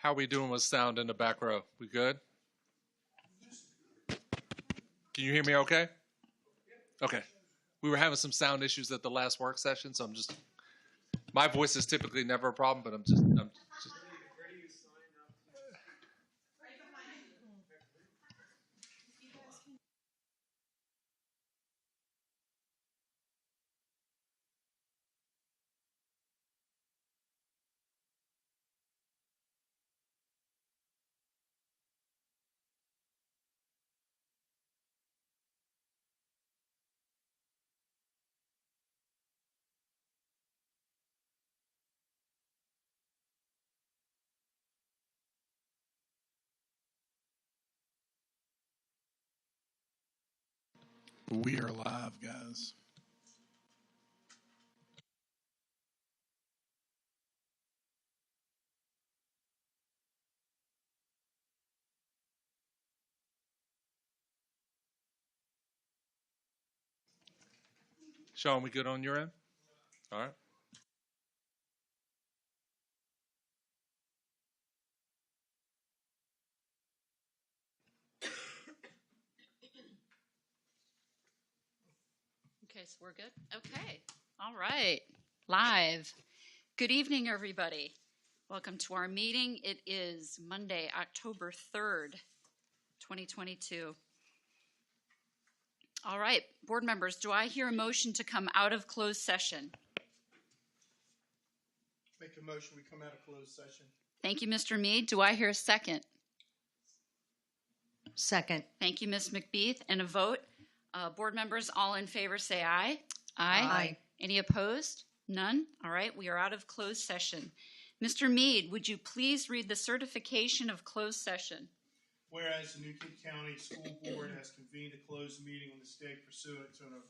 How are we doing with sound in the back row? We good? Can you hear me okay? Okay. We were having some sound issues at the last work session, so my voice is typically never a problem, but I'm just We are live, guys. Sean, we good on your end? All right. Okay, so we're good? Okay. All right. Live. Good evening, everybody. Welcome to our meeting. It is Monday, October 3rd, 2022. All right, board members, do I hear a motion to come out of closed session? Make a motion, we come out of closed session. Thank you, Mr. Mead. Do I hear a second? Second. Thank you, Ms. McBeath. And a vote. Board members, all in favor, say aye. Aye. Any opposed? None? All right, we are out of closed session. Mr. Mead, would you please read the certification of closed session? Whereas the Newton County School Board has convened a closed meeting on the state pursuant to an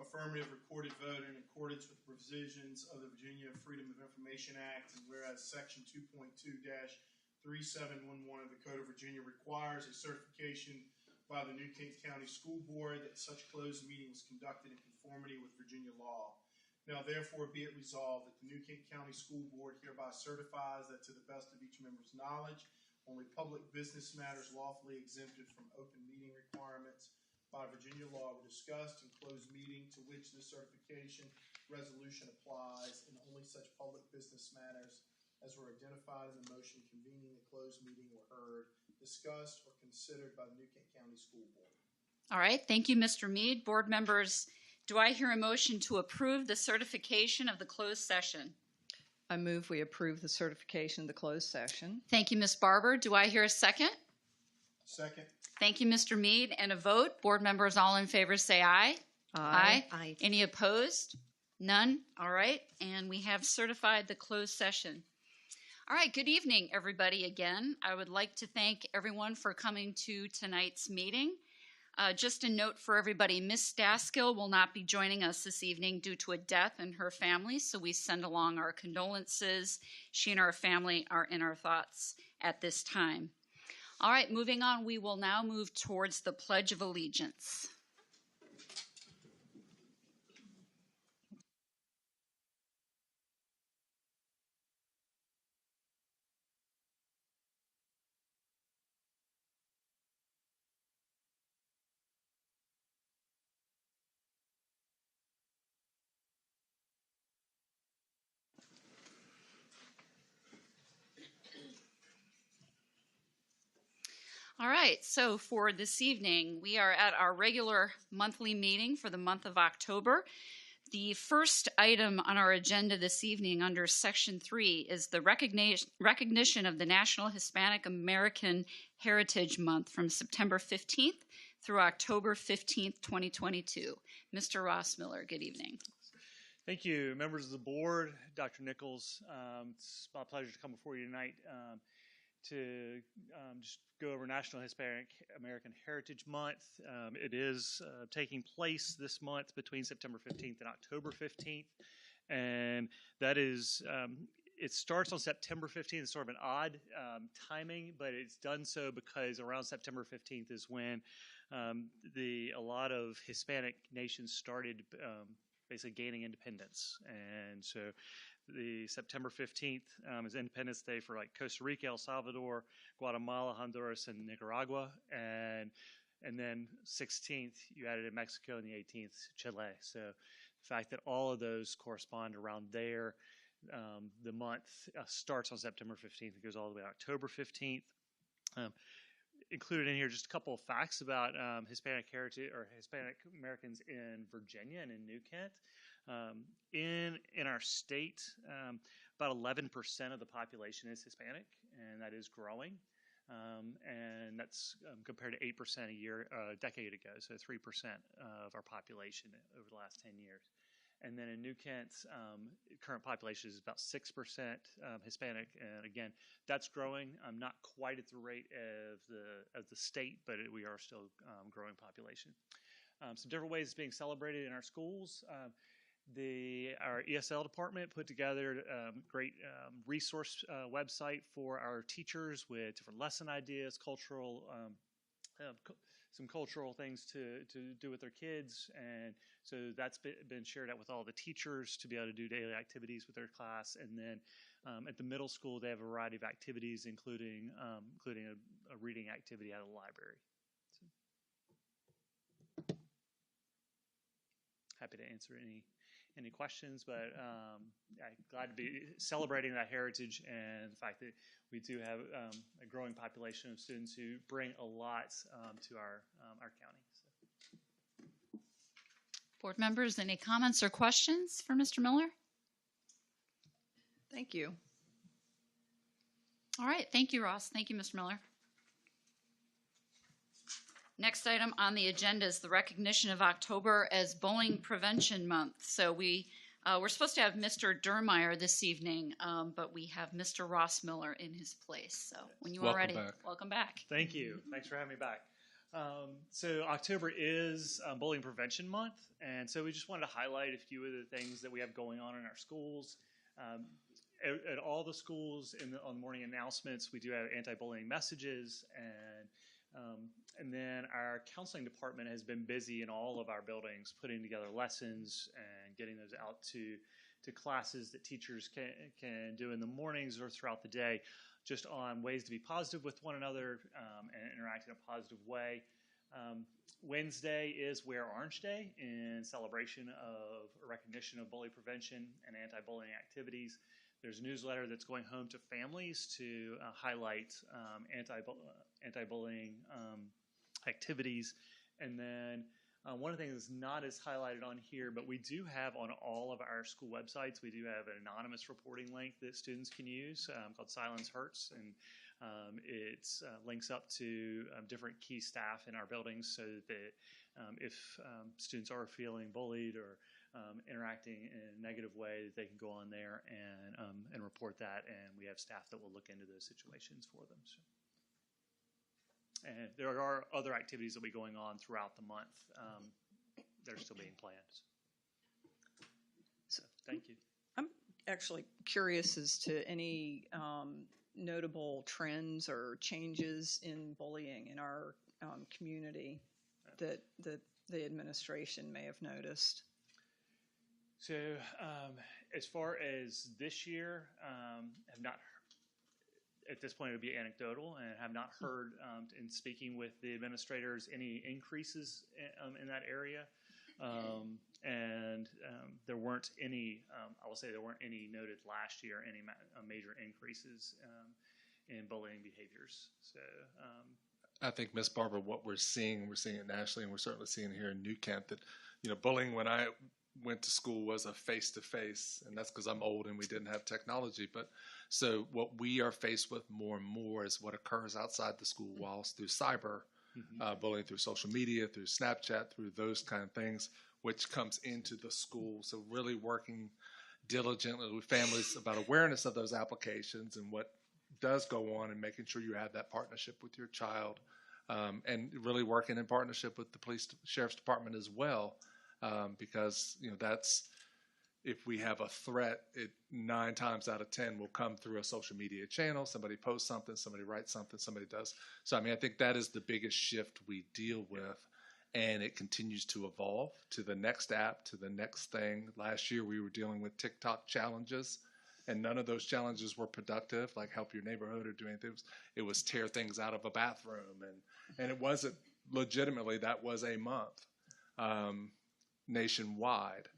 affirmative recorded vote in accordance with the provisions of the Virginia Freedom of Information Act, and whereas Section 2.2-3711 of the Code of Virginia requires a certification by the Newton County School Board that such closed meeting was conducted in conformity with Virginia law. Now, therefore, be it resolved that the Newton County School Board hereby certifies that to the best of each member's knowledge, only public business matters lawfully exempted from open meeting requirements by Virginia law were discussed in closed meeting to which this certification resolution applies, and only such public business matters as were identified in the motion convening the closed meeting were heard, discussed, or considered by the Newton County School Board. All right, thank you, Mr. Mead. Board members, do I hear a motion to approve the certification of the closed session? I move we approve the certification of the closed session. Thank you, Ms. Barber. Do I hear a second? Second. Thank you, Mr. Mead. And a vote. Board members, all in favor, say aye. Aye. Any opposed? None? All right, and we have certified the closed session. All right, good evening, everybody, again. I would like to thank everyone for coming to tonight's meeting. Just a note for everybody, Ms. Daskill will not be joining us this evening due to a death in her family, so we send along our condolences. She and our family are in our thoughts at this time. All right, moving on, we will now move towards the Pledge of Allegiance. All right, so for this evening, we are at our regular monthly meeting for the month of October. The first item on our agenda this evening under Section 3 is the recognition of the National Hispanic American Heritage Month from September 15th through October 15th, 2022. Mr. Ross Miller, good evening. Thank you, members of the board, Dr. Nichols. It's my pleasure to come before you tonight to just go over National Hispanic American Heritage Month. It is taking place this month between September 15th and October 15th. And that is, it starts on September 15th. It's sort of an odd timing, but it's done so because around September 15th is when a lot of Hispanic nations started basically gaining independence. And so the September 15th is Independence Day for like Costa Rica, El Salvador, Guatemala, Honduras, and Nicaragua, and then 16th you added in Mexico, and the 18th Chile. So the fact that all of those correspond around there, the month starts on September 15th and goes all the way to October 15th. Included in here just a couple of facts about Hispanic heritage or Hispanic Americans in Virginia and in New Kent. In our state, about 11% of the population is Hispanic, and that is growing. And that's compared to 8% a decade ago, so 3% of our population over the last 10 years. And then in New Kent, current population is about 6% Hispanic, and again, that's growing. Not quite at the rate of the state, but we are still growing population. Some different ways it's being celebrated in our schools. Our ESL department put together a great resource website for our teachers with different lesson ideas, some cultural things to do with their kids, and so that's been shared out with all the teachers to be able to do daily activities with their class. And then at the middle school, they have a variety of activities, including a reading activity out of the library. So, happy to answer any questions, but glad to be celebrating that heritage and the fact that we do have a growing population of students who bring a lot to our county. So. Board members, any comments or questions for Mr. Miller? Thank you. All right. Thank you, Ross. Thank you, Mr. Miller. Next item on the agenda is the recognition of October as Bullying Prevention Month. So we're supposed to have Mr. Durmeyer this evening, but we have Mr. Ross Miller in his place. So when you are ready, welcome back. Thank you. Thanks for having me back. So October is Bullying Prevention Month, and so we just wanted to highlight a few of the things that we have going on in our schools. At all the schools on the morning announcements, we do have anti-bullying messages, and then our counseling department has been busy in all of our buildings putting together lessons and getting those out to classes that teachers can do in the mornings or throughout the day, just on ways to be positive with one another and interact in a positive way. Wednesday is Wear Orange Day in celebration of recognition of bully prevention and anti-bullying activities. There's a newsletter that's going home to families to highlight anti-bullying activities. And then one of the things that's not as highlighted on here, but we do have on all of our school websites, we do have an anonymous reporting link that students can use called Silence Hurts, and it links up to different key staff in our buildings so that if students are feeling bullied or interacting in a negative way, they can go on there and report that, and we have staff that will look into those situations for them. So. And there are other activities that will be going on throughout the month that are still being planned. So thank you. I'm actually curious as to any notable trends or changes in bullying in our community that the administration may have noticed. So as far as this year, have not at this point it would be anecdotal, and have not heard in speaking with the administrators any increases in that area. And there weren't any, I will say there weren't any noted last year, any major increases in bullying behaviors. So I think, Miss Barbara, what we're seeing it nationally, and we're certainly seeing here in New Kent, that, bullying when I went to school was a face-to-face, and that's because I'm old and we didn't have technology. But so what we are faced with more and more is what occurs outside the school walls through cyber bullying, through social media, through Snapchat, through those kind of things, which comes into the school. So really working diligently with families about awareness of those applications and what does go on, and making sure you have that partnership with your child, and really working in partnership with the sheriff's department as well. Because that's, if we have a threat, it 9 times out of 10 will come through a social media channel. Somebody posts something, somebody writes something, somebody does. So I think that is the biggest shift we deal with, and it continues to evolve to the next app, to the next thing. Last year we were dealing with TikTok challenges, and none of those challenges were productive, like help your neighborhood or do anything. It was tear things out of a bathroom, and it wasn't legitimately, that was a month nationwide.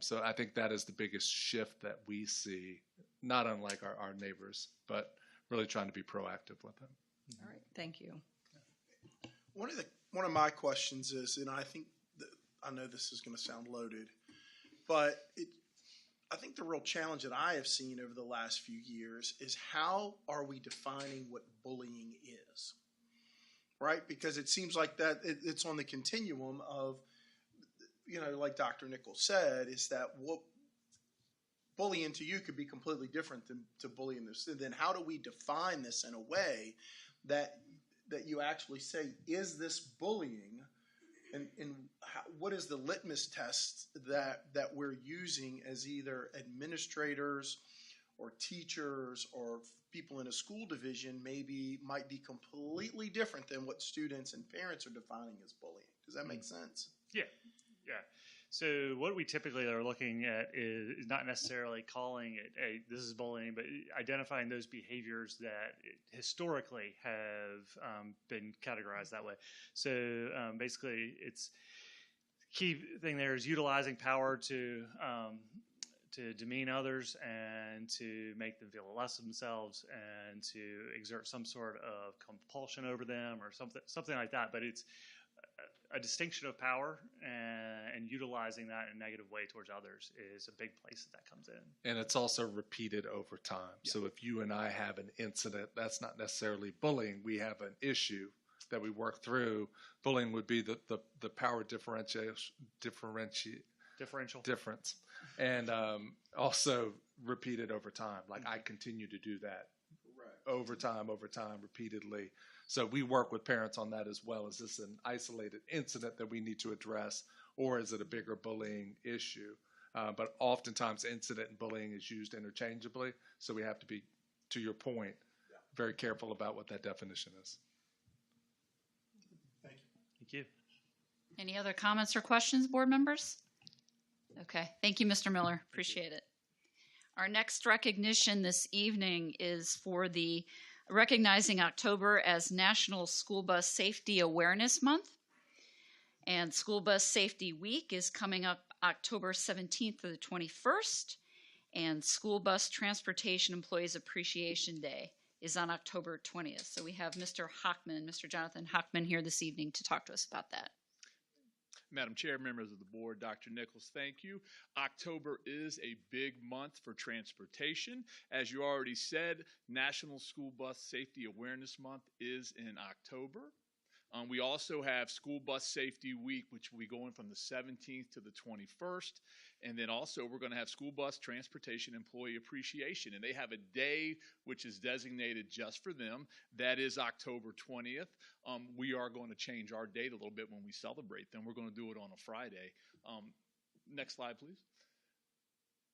So I think that is the biggest shift that we see, not unlike our neighbors, but really trying to be proactive with them. All right, thank you. One of my questions is, and I think I know this is going to sound loaded, but I think the real challenge that I have seen over the last few years is how are we defining what bullying is, right? Because it seems like that it's on the continuum of, like Dr. Nichols said, is that what bullying to you could be completely different than to bullying this. And then how do we define this in a way that you actually say, is this bullying? And what is the litmus test that we're using as either administrators or teachers or people in a school division might be completely different than what students and parents are defining as bullying? Does that make sense? Yeah. So what we typically are looking at is not necessarily calling it, hey, this is bullying, but identifying those behaviors that historically have been categorized that way. So basically, it's key thing there is utilizing power to demean others and to make them feel less of themselves and to exert some sort of compulsion over them or something like that. But it's a distinction of power, and utilizing that in a negative way towards others is a big place that comes in. And it's also repeated over time. Yeah. So if you and I have an incident, that's not necessarily bullying. We have an issue that we work through. Bullying would be the power difference, and also repeated over time. Like I continue to do that over time, repeatedly. So we work with parents on that as well. Is this an isolated incident that we need to address, or is it a bigger bullying issue? But oftentimes incident and bullying is used interchangeably. So we have to be, to your point, very careful about what that definition is. Thank you. Thank you. Any other comments or questions, board members? Okay. Thank you, Mr. Miller. Appreciate it. Our next recognition this evening is for the recognizing October as National School Bus Safety Awareness Month. And School Bus Safety Week is coming up October 17th to the 21st. And School Bus Transportation Employees Appreciation Day is on October 20th. So we have Mr. Jonathan Hockman here this evening to talk to us about that. Madam Chair, members of the board, Dr. Nichols, thank you. October is a big month for transportation. As you already said, National School Bus Safety Awareness Month is in October. We also have School Bus Safety Week, which will be going from the 17th to the 21st. And then also we're going to have School Bus Transportation Employee Appreciation. And they have a day which is designated just for them. That is October 20th. We are going to change our date a little bit when we celebrate them. We're going to do it on a Friday. Next slide, please.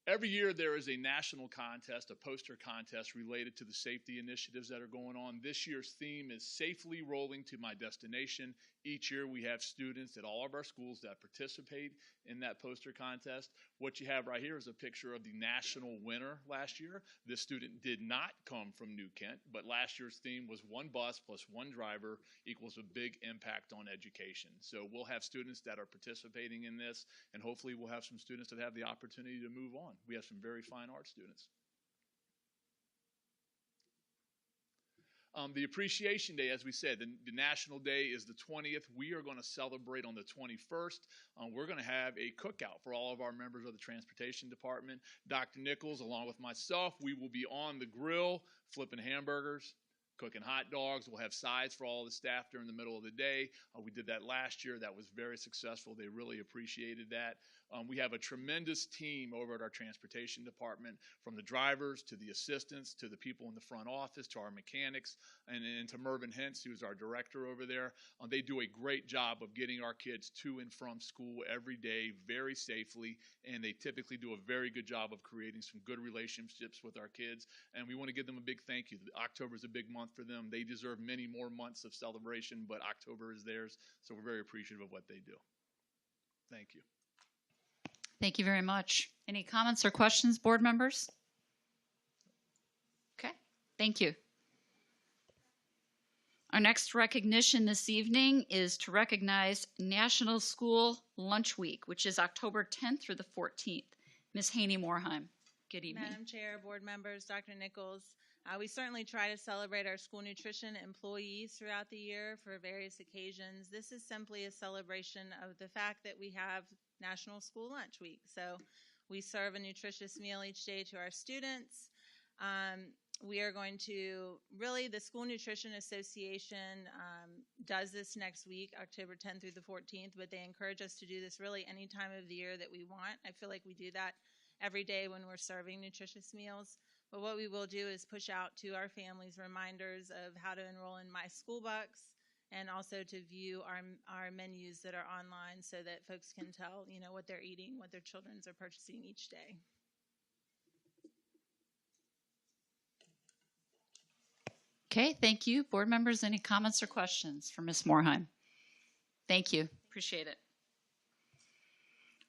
Every year there is a national contest, a poster contest related to the safety initiatives that are going on. This year's theme is Safely Rolling to My Destination. Each year we have students at all of our schools that participate in that poster contest. What you have right here is a picture of the national winner last year. This student did not come from New Kent, but last year's theme was one bus plus one driver equals a big impact on education. So we'll have students that are participating in this, and hopefully we'll have some students that have the opportunity to move on. We have some very fine art students. The Appreciation Day, as we said, the National Day is the 20th. We are going to celebrate on the 21st. We're going to have a cookout for all of our members of the Transportation Department. Dr. Nichols, along with myself, we will be on the grill flipping hamburgers, cooking hot dogs. We'll have sides for all the staff during the middle of the day. We did that last year. That was very successful. They really appreciated that. We have a tremendous team over at our transportation department, from the drivers to the assistants to the people in the front office to our mechanics and to Mervyn Hentz, who's our director over there. They do a great job of getting our kids to and from school every day very safely, and they typically do a very good job of creating some good relationships with our kids, and we want to give them a big thank you. October is a big month for them. They deserve many more months of celebration, but October is theirs, so we're very appreciative of what they do. Thank you. Thank you very much. Any comments or questions, board members? Thank you. Our next recognition this evening is to recognize National School Lunch Week, which is October 10th through the 14th. Ms. Haney-Morheim, good evening. Madam Chair, board members, Dr. Nichols, we certainly try to celebrate our school nutrition employees throughout the year for various occasions. This is simply a celebration of the fact that we have National School Lunch Week. So we serve a nutritious meal each day to our students. We are going to, really, the School Nutrition Association does this next week, October 10th through the 14th, but they encourage us to do this really any time of the year that we want. I feel like we do that every day when we're serving nutritious meals. But what we will do is push out to our families reminders of how to enroll in My School Bucks, and also to view our menus that are online so that folks can tell, what they're eating, what their children are purchasing each day. Okay, thank you. Board members, any comments or questions for Ms. Morheim? Thank you. Appreciate it.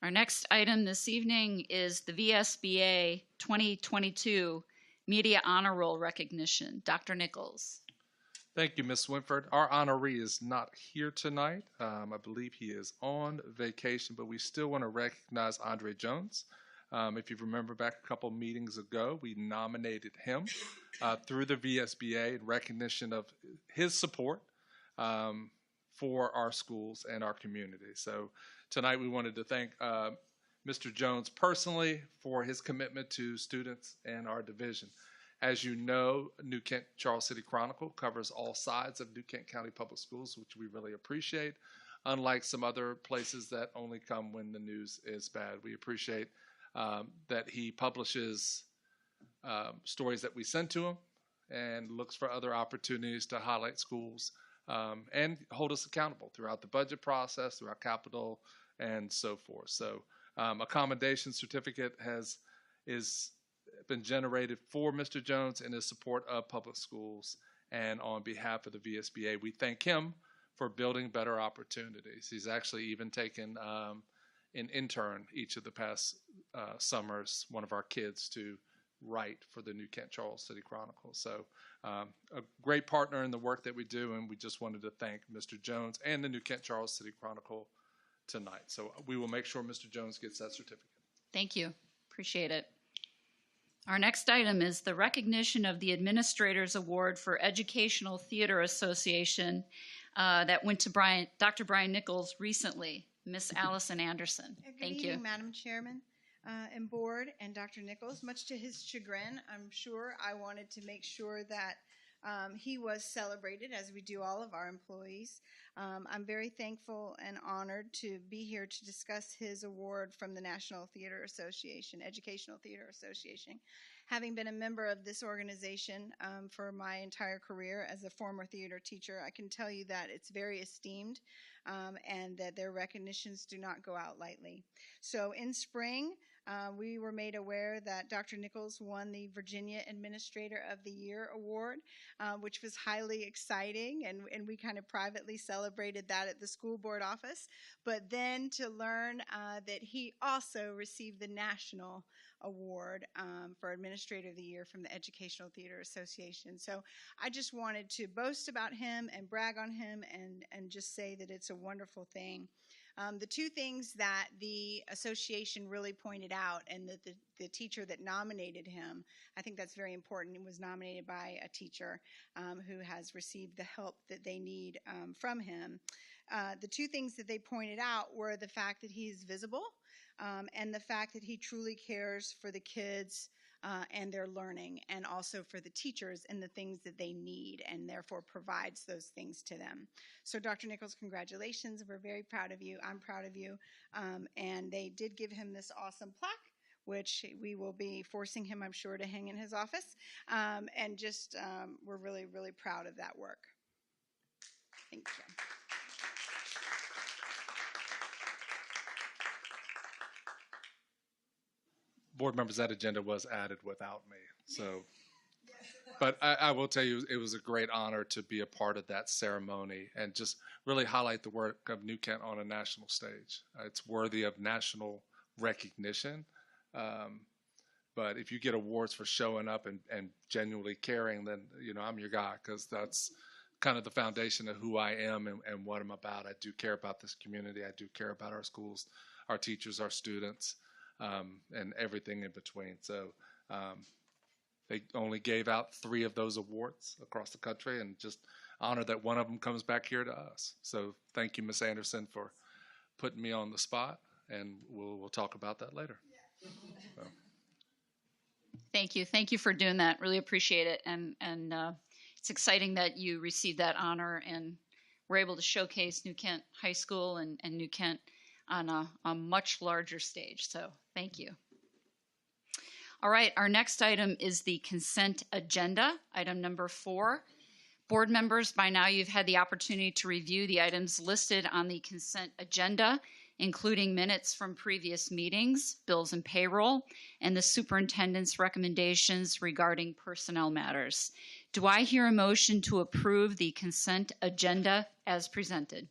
Our next item this evening is the VSBA 2022 Media Honor Roll recognition. Dr. Nichols. Thank you, Ms. Winford. Our honoree is not here tonight. I believe he is on vacation, but we still want to recognize Andre Jones. If you remember back a couple meetings ago, we nominated him through the VSBA in recognition of his support for our schools and our community. So tonight we wanted to thank Mr. Jones personally for his commitment to students and our division. As you know, New Kent Charles City Chronicle covers all sides of New Kent County Public Schools, which we really appreciate, unlike some other places that only come when the news is bad. We appreciate that he publishes stories that we send to him and looks for other opportunities to highlight schools and hold us accountable throughout the budget process, throughout capital, and so forth. So a commendation certificate is been generated for Mr. Jones in his support of public schools, and on behalf of the VSBA, we thank him for building better opportunities. He's actually even taken an intern each of the past summers, one of our kids, to write for the New Kent Charles City Chronicle. So a great partner in the work that we do, and we just wanted to thank Mr. Jones and the New Kent Charles City Chronicle tonight. So we will make sure Mr. Jones gets that certificate. Thank you. Appreciate it. Our next item is the recognition of the Administrators Award for Educational Theater Association that went to Dr. Brian Nichols recently. Miss Allison Anderson. Thank you. Good evening, Madam Chairman and Board, and Dr. Nichols. Much to his chagrin, I'm sure, I wanted to make sure that he was celebrated, as we do all of our employees. I'm very thankful and honored to be here to discuss his award from the National Theater Association, Educational Theater Association. Having been a member of this organization for my entire career as a former theater teacher, I can tell you that it's very esteemed and that their recognitions do not go out lightly. So in spring, we were made aware that Dr. Nichols won the Virginia Administrator of the Year Award, which was highly exciting, and we kind of privately celebrated that at the school board office. But then to learn that he also received the National Award for Administrator of the Year from the Educational Theater Association. So I just wanted to boast about him and brag on him and just say that it's a wonderful thing. The two things that the association really pointed out, and that the teacher that nominated him, I think that's very important. He was nominated by a teacher who has received the help that they need from him. The two things that they pointed out were the fact that he is visible and the fact that he truly cares for the kids and their learning, and also for the teachers and the things that they need, and therefore provides those things to them. So Dr. Nichols, congratulations. We're very proud of you. I'm proud of you. And they did give him this awesome plaque, which we will be forcing him, I'm sure, to hang in his office. And just, we're really, really proud of that work. Thank you. Board members, that agenda was added without me. So, but I will tell you, it was a great honor to be a part of that ceremony and just really highlight the work of New Kent on a national stage. It's worthy of national recognition. But if you get awards for showing up and genuinely caring, then, I'm your guy, because that's kind of the foundation of who I am and what I'm about. I do care about this community. I do care about our schools, our teachers, our students, and everything in between. So they only gave out 3 of those awards across the country, and just honored that one of them comes back here to us. So thank you, Ms. Anderson, for putting me on the spot, and we'll talk about that later. So. Thank you for doing that. Really appreciate it, and it's exciting that you received that honor and were able to showcase New Kent High School and New Kent on a much larger stage. So thank you. All right, our next item is the consent agenda, item number 4. Board members, by now you've had the opportunity to review the items listed on the consent agenda, including minutes from previous meetings, bills and payroll, and the superintendent's recommendations regarding personnel matters. Do I hear a motion to approve the consent agenda as presented?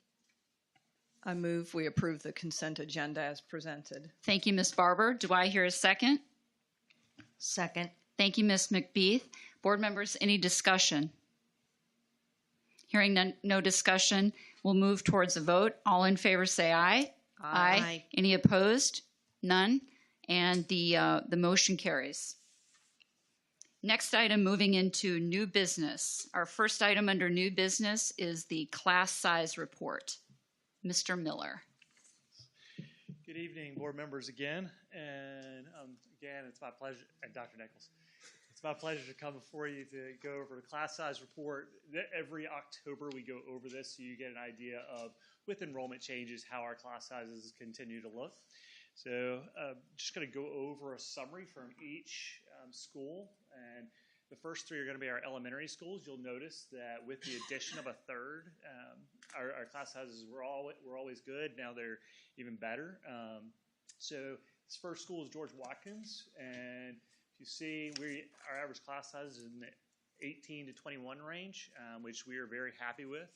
I move we approve the consent agenda as presented. Thank you, Ms. Barber. Do I hear a second? Second. Thank you, Ms. McBeath. Board members, any discussion? Hearing no discussion, we'll move towards a vote. All in favor say aye. Aye. Any opposed? None. And the motion carries. Next item, moving into new business. Our first item under new business is the class size report. Mr. Miller. Good evening, board members again. And again, it's my pleasure, and Dr. Nichols. It's my pleasure to come before you to go over the class size report. Every October we go over this so you get an idea of, with enrollment changes, how our class sizes continue to look. So just going to go over a summary from each school. And the first 3 are going to be our elementary schools. You'll notice that with the addition of a third, our class sizes were always good. Now they're even better. So this first school is George Watkins, and if you see, our average class size is in the 18 to 21 range, which we are very happy with.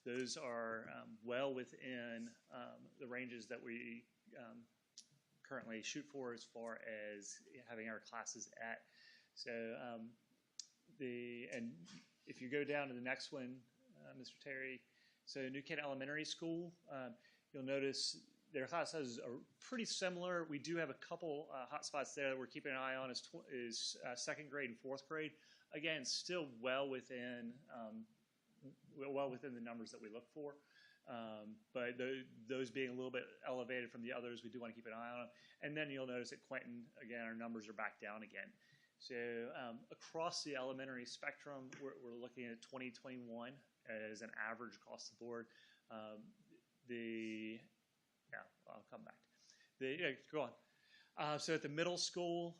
Those are well within the ranges that we currently shoot for as far as having our classes at. So and if you go down to the next one, Mr. Terry, so New Kent Elementary School, you'll notice their class sizes are pretty similar. We do have a couple hot spots there that we're keeping an eye on is second grade and fourth grade. Again, still well within the numbers that we look for. But those being a little bit elevated from the others, we do want to keep an eye on them. And then you'll notice at Quentin, again, our numbers are back down again. So across the elementary spectrum, we're looking at 2021 as an average across the board. I'll come back. Go on. So at the middle school,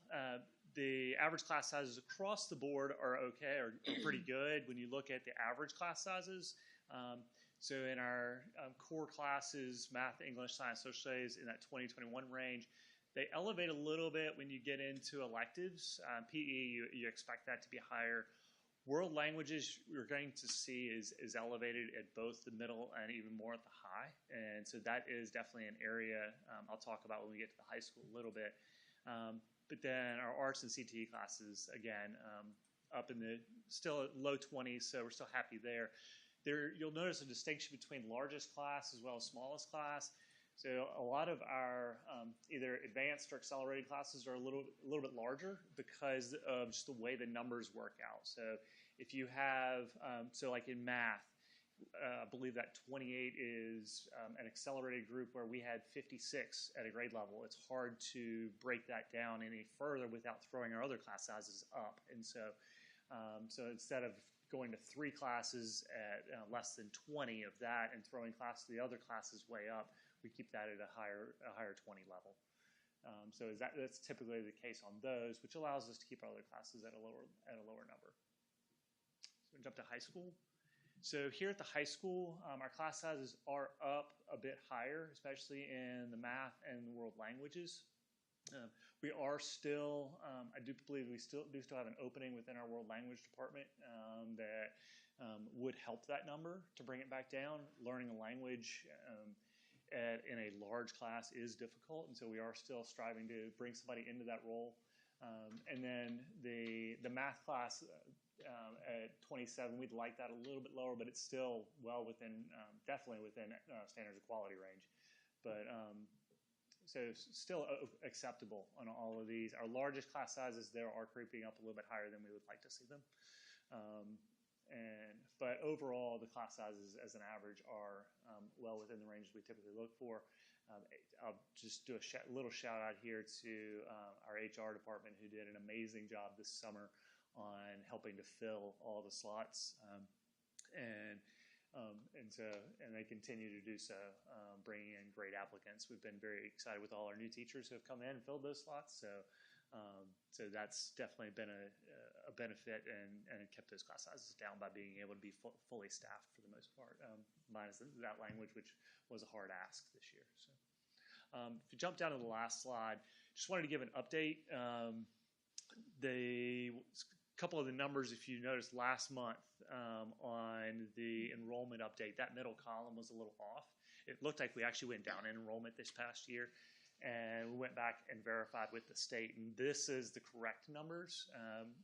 the average class sizes across the board are okay, or pretty good when you look at the average class sizes. So in our core classes, math, English, science, social studies, in that 2021 range, they elevate a little bit when you get into electives. PE, you expect that to be higher. World languages we're going to see is elevated at both the middle and even more at the high. And so that is definitely an area I'll talk about when we get to the high school a little bit. But then our arts and CTE classes, again, up in the still at low 20s, so we're still happy there. You'll notice a distinction between largest class as well as smallest class. So a lot of our either advanced or accelerated classes are a little bit larger because of just the way the numbers work out. So if you have, so like in math, I believe that 28 is an accelerated group where we had 56 at a grade level. It's hard to break that down any further without throwing our other class sizes up. And so, so instead of going to 3 classes at less than 20 of that and throwing the other classes way up, we keep that at a higher 20 level. So that's typically the case on those, which allows us to keep our other classes at a lower number. So we jump to high school. So here at the high school, our class sizes are up a bit higher, especially in the math and the world languages. We are still, I do believe we still have an opening within our world language department that would help that number to bring it back down. Learning a language in a large class is difficult, and so we are still striving to bring somebody into that role. And then the math class at 27, we'd like that a little bit lower, but it's still well within, definitely within standards of quality range. But so still acceptable on all of these. Our largest class sizes there are creeping up a little bit higher than we would like to see them. But overall, the class sizes as an average are well within the ranges we typically look for. I'll just do a little shout out here to our HR department, who did an amazing job this summer on helping to fill all the slots, and they continue to do so, bringing in great applicants. We've been very excited with all our new teachers who have come in and filled those slots. So that's definitely been a benefit and kept those class sizes down by being able to be fully staffed for the most part, minus that language, which was a hard ask this year. So if you jump down to the last slide, just wanted to give an update. A couple of the numbers, if you noticed last month on the enrollment update, that middle column was a little off. It looked like we actually went down in enrollment this past year. And we went back and verified with the state, and this is the correct numbers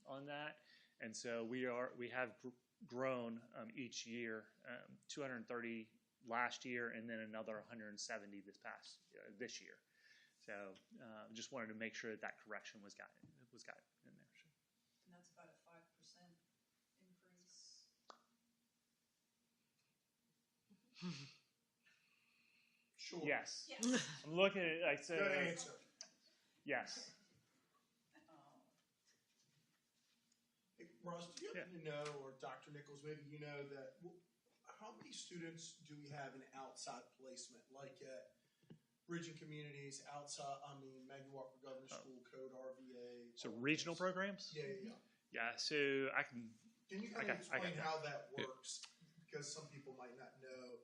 on that. And so we have grown each year, 230 last year, and then another 170 this year. So just wanted to make sure that correction was gotten in there. So. And that's about a 5% increase. Sure. Yes. I'm looking at it. I said. Good answer. Yes. Hey, Ross, do you happen to know, or Dr. Nichols, maybe you know that, how many students do we have in outside placement, like at Bridge and Communities, Maggie Walker Governor School, Code RVA? So regional programs? Yeah. Yeah, so I can. Can you kind of explain how that works? Because some people might not know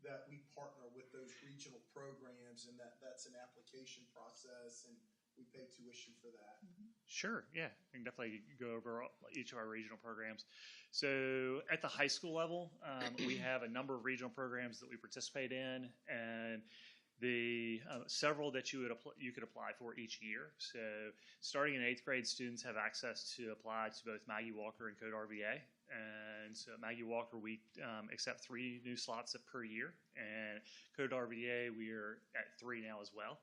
that we partner with those regional programs, and that's an application process, and we pay tuition for that. Sure, yeah. I can definitely go over each of our regional programs. So at the high school level, we have a number of regional programs that we participate in, and the several that you could apply for each year. So starting in 8th grade, students have access to apply to both Maggie Walker and Code RVA. And so at Maggie Walker, we accept 3 new slots per year. And Code RVA, we are at 3 now as well.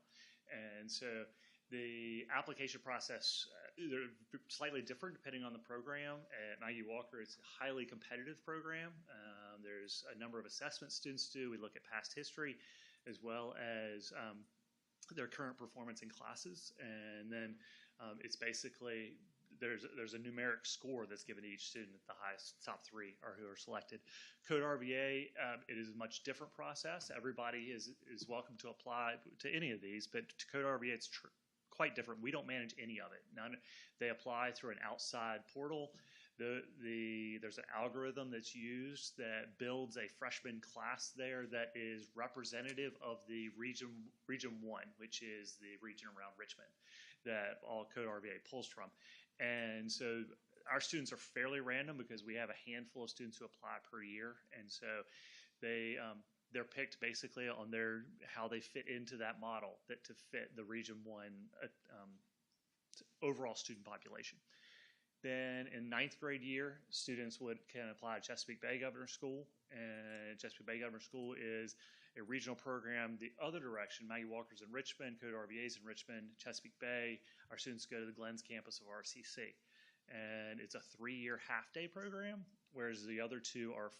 And so the application process, they're slightly different depending on the program. At Maggie Walker, it's a highly competitive program. There's a number of assessments students do. We look at past history as well as their current performance in classes. And then it's basically there's a numeric score that's given to each student. At the highest top 3 are who are selected. Code RVA, it is a much different process. Everybody is welcome to apply to any of these, but to Code RVA, it's quite different. We don't manage any of it. They apply through an outside portal. There's an algorithm that's used that builds a freshman class there that is representative of the region 1, which is the region around Richmond that all Code RVA pulls from. And so our students are fairly random because we have a handful of students who apply per year, and so they're picked basically on how they fit into that model to fit the Region 1 overall student population. Then in 9th grade year, students can apply to Chesapeake Bay Governor School, and Chesapeake Bay Governor School is a regional program the other direction. Maggie Walker's in Richmond, Code RVA's in Richmond, Chesapeake Bay. Our students go to the Glens campus of RCC. And it's a 3-year half-day program, whereas the other 2 are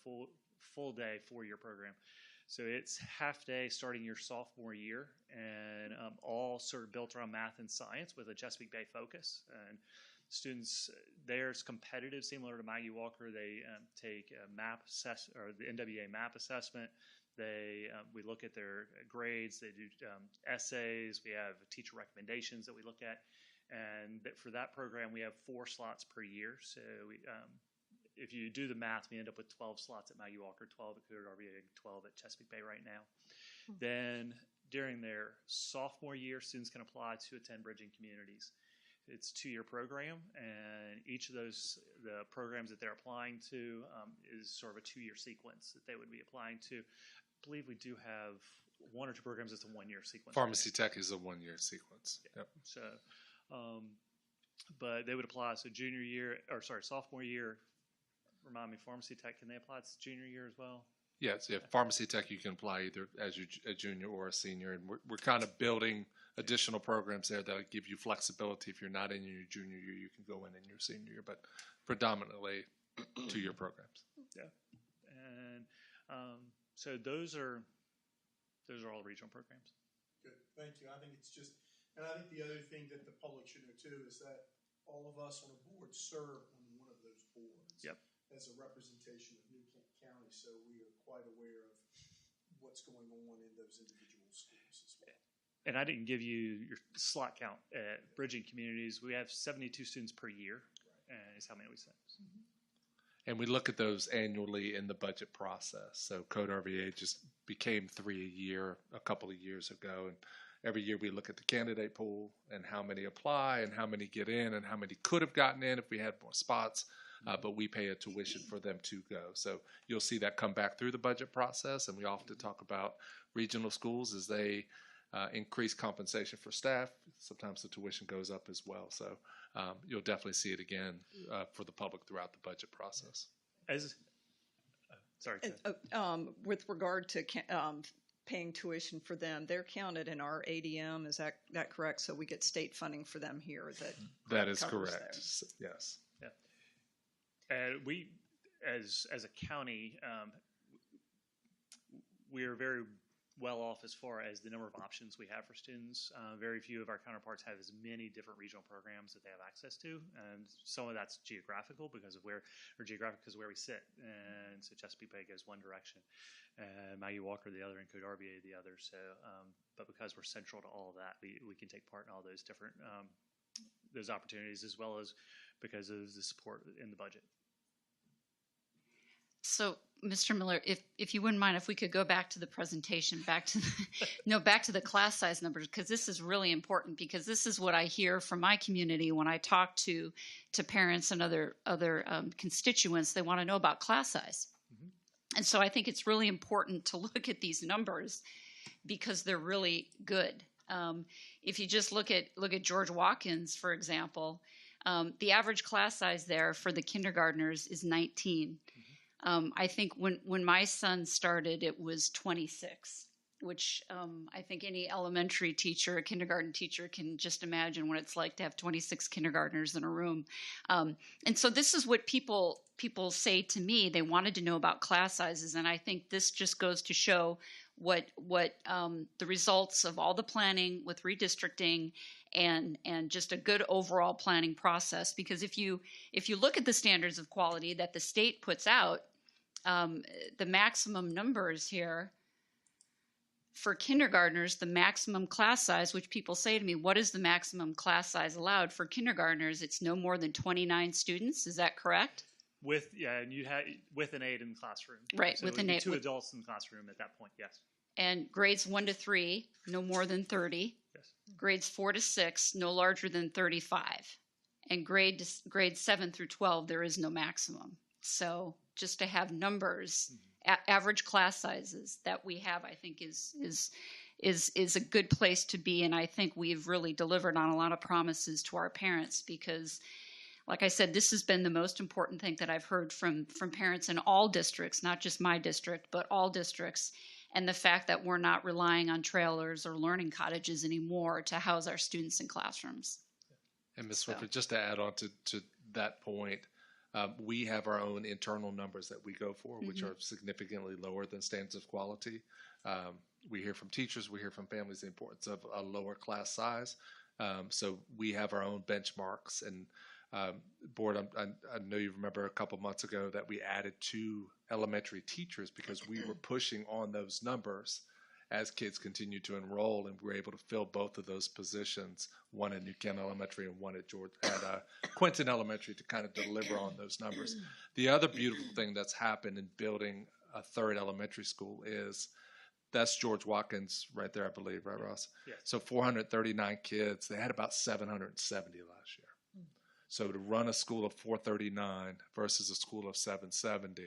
full-day 4-year program. So it's half-day starting your sophomore year, and all sort of built around math and science with a Chesapeake Bay focus. And students, there's competitive, similar to Maggie Walker. They take a the NWA MAP assessment. We look at their grades. They do essays. We have teacher recommendations that we look at. And for that program, we have 4 slots per year. So if you do the math, we end up with 12 slots at Maggie Walker, 12 at Code RVA, and 12 at Chesapeake Bay right now. Then during their sophomore year, students can apply to attend Bridging Communities. It's a 2-year program, and each of the programs that they're applying to is sort of a 2-year sequence that they would be applying to. I believe we do have 1 or 2 programs that's a 1-year sequence. Pharmacy Tech is a 1-year sequence. Yeah. Yep. So, but they would apply. So sophomore year. Remind me, pharmacy tech, can they apply to junior year as well? Yes, yeah, pharmacy tech you can apply either as a junior or a senior, and we're kind of building additional programs there that give you flexibility. If you're not in your junior year, you can go in your senior year, but predominantly 2-year programs. Yeah, and so those are all regional programs. Good, thank you. I think it's just, and I think the other thing that the public should know too is that all of us on a board serve on one of those boards. Yep. As a representation of New Kent County, so we are quite aware of what's going on in those individual schools as well. And I didn't give you your slot count at Bridging Communities. We have 72 students per year, is how many we sent. And we look at those annually in the budget process. So Code RVA just became 3 a year a couple of years ago, and every year we look at the candidate pool and how many apply and how many get in and how many could have gotten in if we had more spots. But we pay a tuition for them to go. So you'll see that come back through the budget process, and we often talk about regional schools as they increase compensation for staff. Sometimes the tuition goes up as well. So you'll definitely see it again for the public throughout the budget process. With regard to paying tuition for them, they're counted in our ADM. Is that correct? So we get state funding for them here. That is correct. Yes. And we, as a county, we are very well off as far as the number of options we have for students. Very few of our counterparts have as many different regional programs that they have access to, and some of that's geographical because of where we sit. And so Chesapeake Bay goes one direction, and Maggie Walker the other, and Code RVA the other. So, but because we're central to all of that, we can take part in all those different those opportunities, as well as because of the support in the budget. So, Mr. Miller, if you wouldn't mind, if we could go back to the presentation, back to the class size numbers, because this is really important, because this is what I hear from my community when I talk to parents and other constituents. They want to know about class size. Mm-hmm. And so I think it's really important to look at these numbers because they're really good. If you just look at George Watkins, for example, the average class size there for the kindergartners is 19. I think when my son started, it was 26, which I think any elementary teacher, a kindergarten teacher, can just imagine what it's like to have 26 kindergartners in a room. And so this is what people say to me. They wanted to know about class sizes, and I think this just goes to show what the results of all the planning with redistricting and just a good overall planning process. Because if you look at the standards of quality that the state puts out, the maximum numbers here for kindergartners, the maximum class size, which people say to me, what is the maximum class size allowed for kindergartners? It's no more than 29 students. Is that correct? And you had with an aide in the classroom. Right, so with an aide. 2 adults in the classroom at that point, yes. And grades 1 to 3, no more than 30. Yes. Grades 4 to 6, no larger than 35. And grades 7 through 12, there is no maximum. So just to have numbers, average class sizes that we have, I think is a good place to be. And I think we've really delivered on a lot of promises to our parents because, like I said, this has been the most important thing that I've heard from parents in all districts, not just my district, but all districts. And the fact that we're not relying on trailers or learning cottages anymore to house our students in classrooms. And Ms. Swiffer, just to add on to that point, we have our own internal numbers that we go for, which are significantly lower than standards of quality. We hear from teachers, we hear from families the importance of a lower class size. So we have our own benchmarks. And board, I know you remember a couple months ago that we added 2 elementary teachers because we were pushing on those numbers as kids continued to enroll, and we were able to fill both of those positions, one at New Kent Elementary and one at Quinton Elementary, to kind of deliver on those numbers. The other beautiful thing that's happened in building a 3rd elementary school is that's George Watkins right there, I believe, right, Ross? Yes. So 439 kids. They had about 770 last year. So to run a school of 439 versus a school of 770,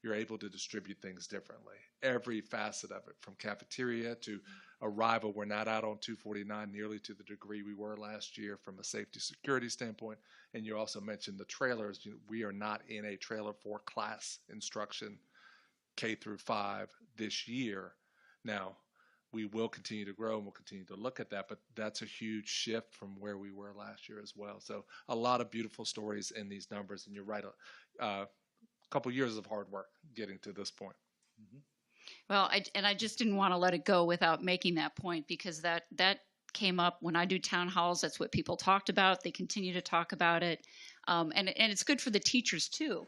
you're able to distribute things differently. Every facet of it, from cafeteria to arrival, we're not out on 249 nearly to the degree we were last year from a safety security standpoint. And you also mentioned the trailers. We are not in a trailer for class instruction K through 5 this year. Now, we will continue to grow and we'll continue to look at that, but that's a huge shift from where we were last year as well. So a lot of beautiful stories in these numbers, and you're right, a couple years of hard work getting to this point. Well, I just didn't want to let it go without making that point, because that came up when I do town halls. That's what people talked about. They continue to talk about it. And it's good for the teachers too.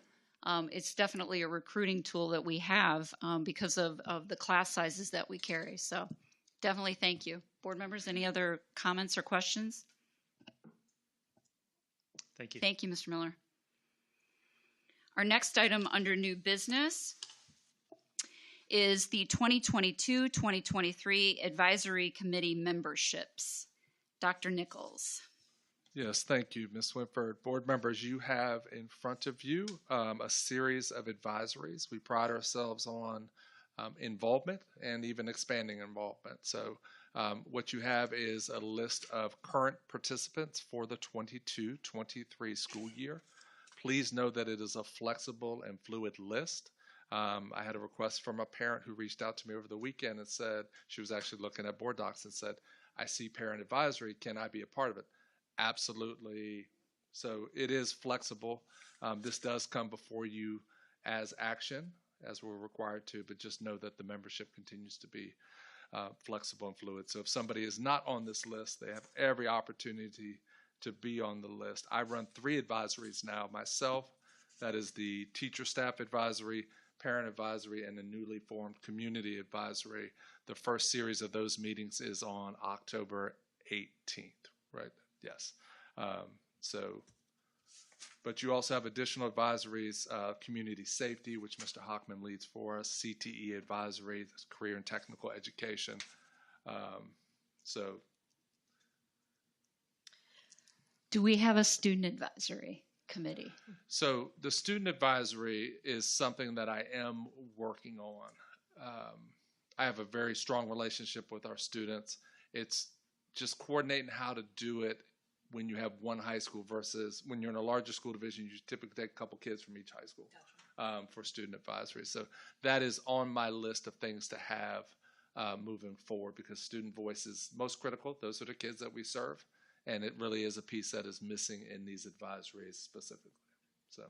It's definitely a recruiting tool that we have because of the class sizes that we carry. So definitely thank you. Board members, any other comments or questions? Thank you. Thank you, Mr. Miller. Our next item under new business is the 2022-2023 Advisory Committee memberships. Dr. Nichols. Yes, thank you, Ms. Winford. Board members, you have in front of you a series of advisories. We pride ourselves on involvement and even expanding involvement. So what you have is a list of current participants for the 22-23 school year. Please know that it is a flexible and fluid list. I had a request from a parent who reached out to me over the weekend and said, she was actually looking at board docs and said, I see parent advisory, can I be a part of it? Absolutely. So it is flexible. This does come before you as action, as we're required to, but just know that the membership continues to be flexible and fluid. So if somebody is not on this list, they have every opportunity to be on the list. I run 3 advisories now myself. That is the teacher staff advisory, parent advisory, and the newly formed community advisory. The first series of those meetings is on October 18th, right? Yes. But you also have additional advisories, community safety, which Mr. Hockman leads for us, CTE advisory, career and technical education. Do we have a student advisory committee? So the student advisory is something that I am working on. I have a very strong relationship with our students. It's just coordinating how to do it when you have one high school versus when you're in a larger school division, you typically take a couple kids from each high school for student advisory. So that is on my list of things to have moving forward, because student voice is most critical. Those are the kids that we serve, and it really is a piece that is missing in these advisories specifically. So,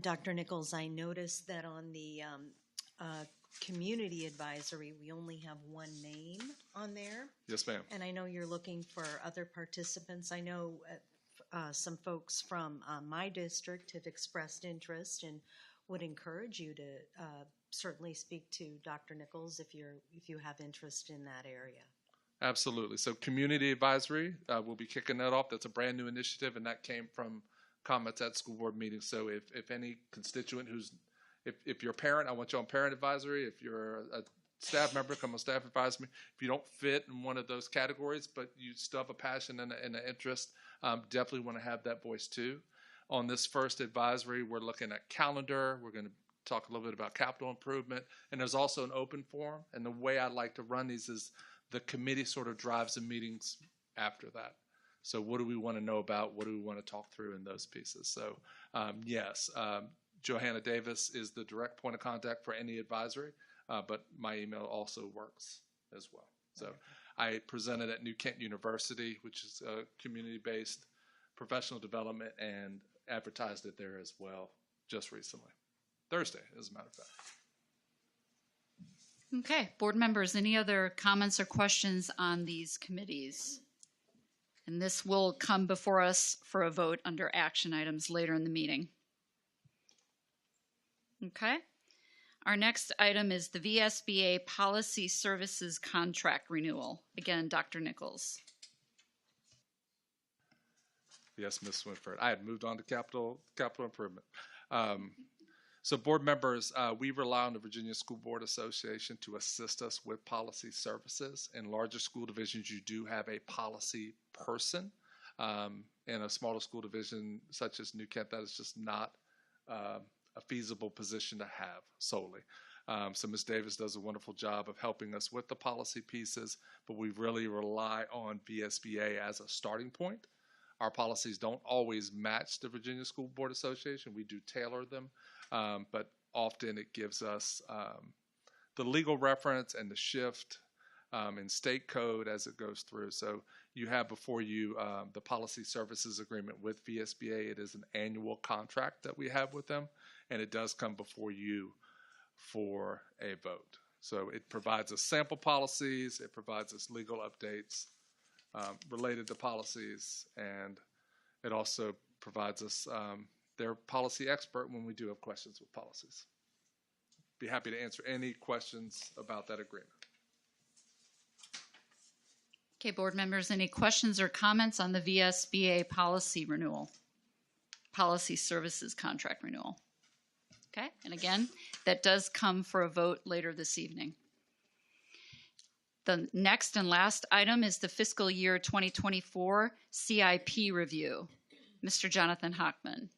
Dr. Nichols, I noticed that on the community advisory, we only have one name on there. yes, ma'am. And I know you're looking for other participants. I know some folks from my district have expressed interest and would encourage you to certainly speak to Dr. Nichols if you have interest in that area. Absolutely. So community advisory, we'll be kicking that off. That's a brand new initiative, and that came from comments at school board meetings. So if any constituent if you're a parent, I want you on parent advisory. If you're a staff member, come on staff advisory. If you don't fit in one of those categories, but you still have a passion and an interest, definitely want to have that voice too. On this first advisory, we're looking at calendar. We're going to talk a little bit about capital improvement. And there's also an open forum. And the way I like to run these is the committee sort of drives the meetings after that. So what do we want to know about? What do we want to talk through in those pieces? So yes, Johanna Davis is the direct point of contact for any advisory, but my email also works as well. So I presented at New Kent University, which is a community-based professional development, and advertised it there as well just recently. Thursday, as a matter of fact. Okay, board members, any other comments or questions on these committees? And this will come before us for a vote under action items later in the meeting. Okay. Our next item is the VSBA Policy Services Contract Renewal. Again, Dr. Nichols. Yes, Ms. Swinford. I had moved on to capital improvement. So board members, we rely on the Virginia School Board Association to assist us with policy services. In larger school divisions, you do have a policy person. In a smaller school division such as New Kent, that is just not a feasible position to have solely. So Ms. Davis does a wonderful job of helping us with the policy pieces, but we really rely on VSBA as a starting point. Our policies don't always match the Virginia School Board Association. We do tailor them, but often it gives us the legal reference and the shift in state code as it goes through. So you have before you the policy services agreement with VSBA. It is an annual contract that we have with them, and it does come before you for a vote. So it provides us sample policies, it provides us legal updates related to policies, and it also provides us their policy expert when we do have questions with policies. Be happy to answer any questions about that agreement. Okay, board members, any questions or comments on the VSBA policy renewal? Policy services contract renewal. Okay, and again, that does come for a vote later this evening. The next and last item is the fiscal year 2024 CIP review. Mr. Jonathan Hockman.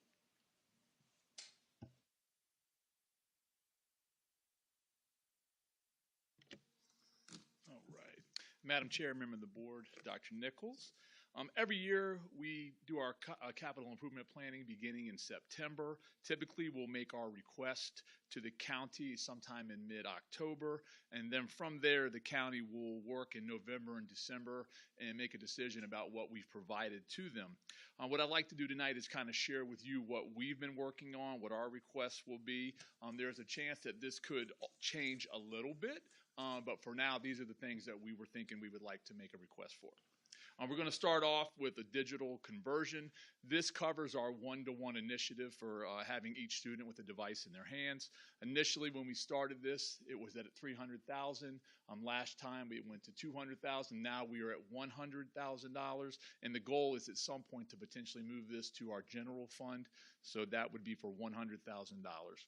All right. Madam Chair, member of the board, Dr. Nichols. Every year we do our capital improvement planning beginning in September. Typically we'll make our request to the county sometime in mid-October, and then from there the county will work in November and December and make a decision about what we've provided to them. What I'd like to do tonight is kind of share with you what we've been working on, what our requests will be. There's a chance that this could change a little bit, but for now these are the things that we were thinking we would like to make a request for. We're going to start off with a digital conversion. This covers our one-to-one initiative for having each student with a device in their hands. Initially, when we started this, it was at $300,000. Last time it went to $200,000. Now we are at $100,000, and the goal is at some point to potentially move this to our general fund. So that would be for $100,000.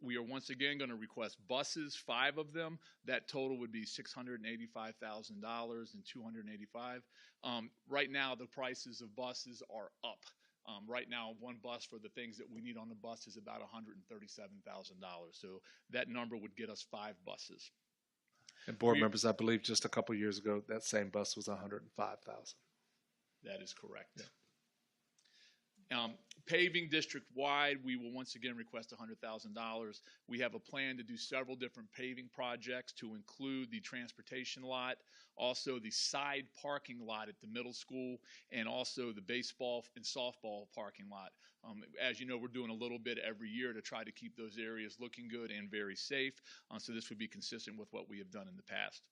We are once again going to request buses, 5 of them. That total would be $685,000 and $285,000. Right now, the prices of buses are up. Right now, one bus for the things that we need on the bus is about $137,000. So that number would get us 5 buses. And board members, I believe just a couple years ago, that same bus was $105,000. That is correct. Yeah. Paving district-wide, we will once again request $100,000. We have a plan to do several different paving projects to include the transportation lot, also the side parking lot at the middle school, and also the baseball and softball parking lot. As you know, we're doing a little bit every year to try to keep those areas looking good and very safe, so this would be consistent with what we have done in the past.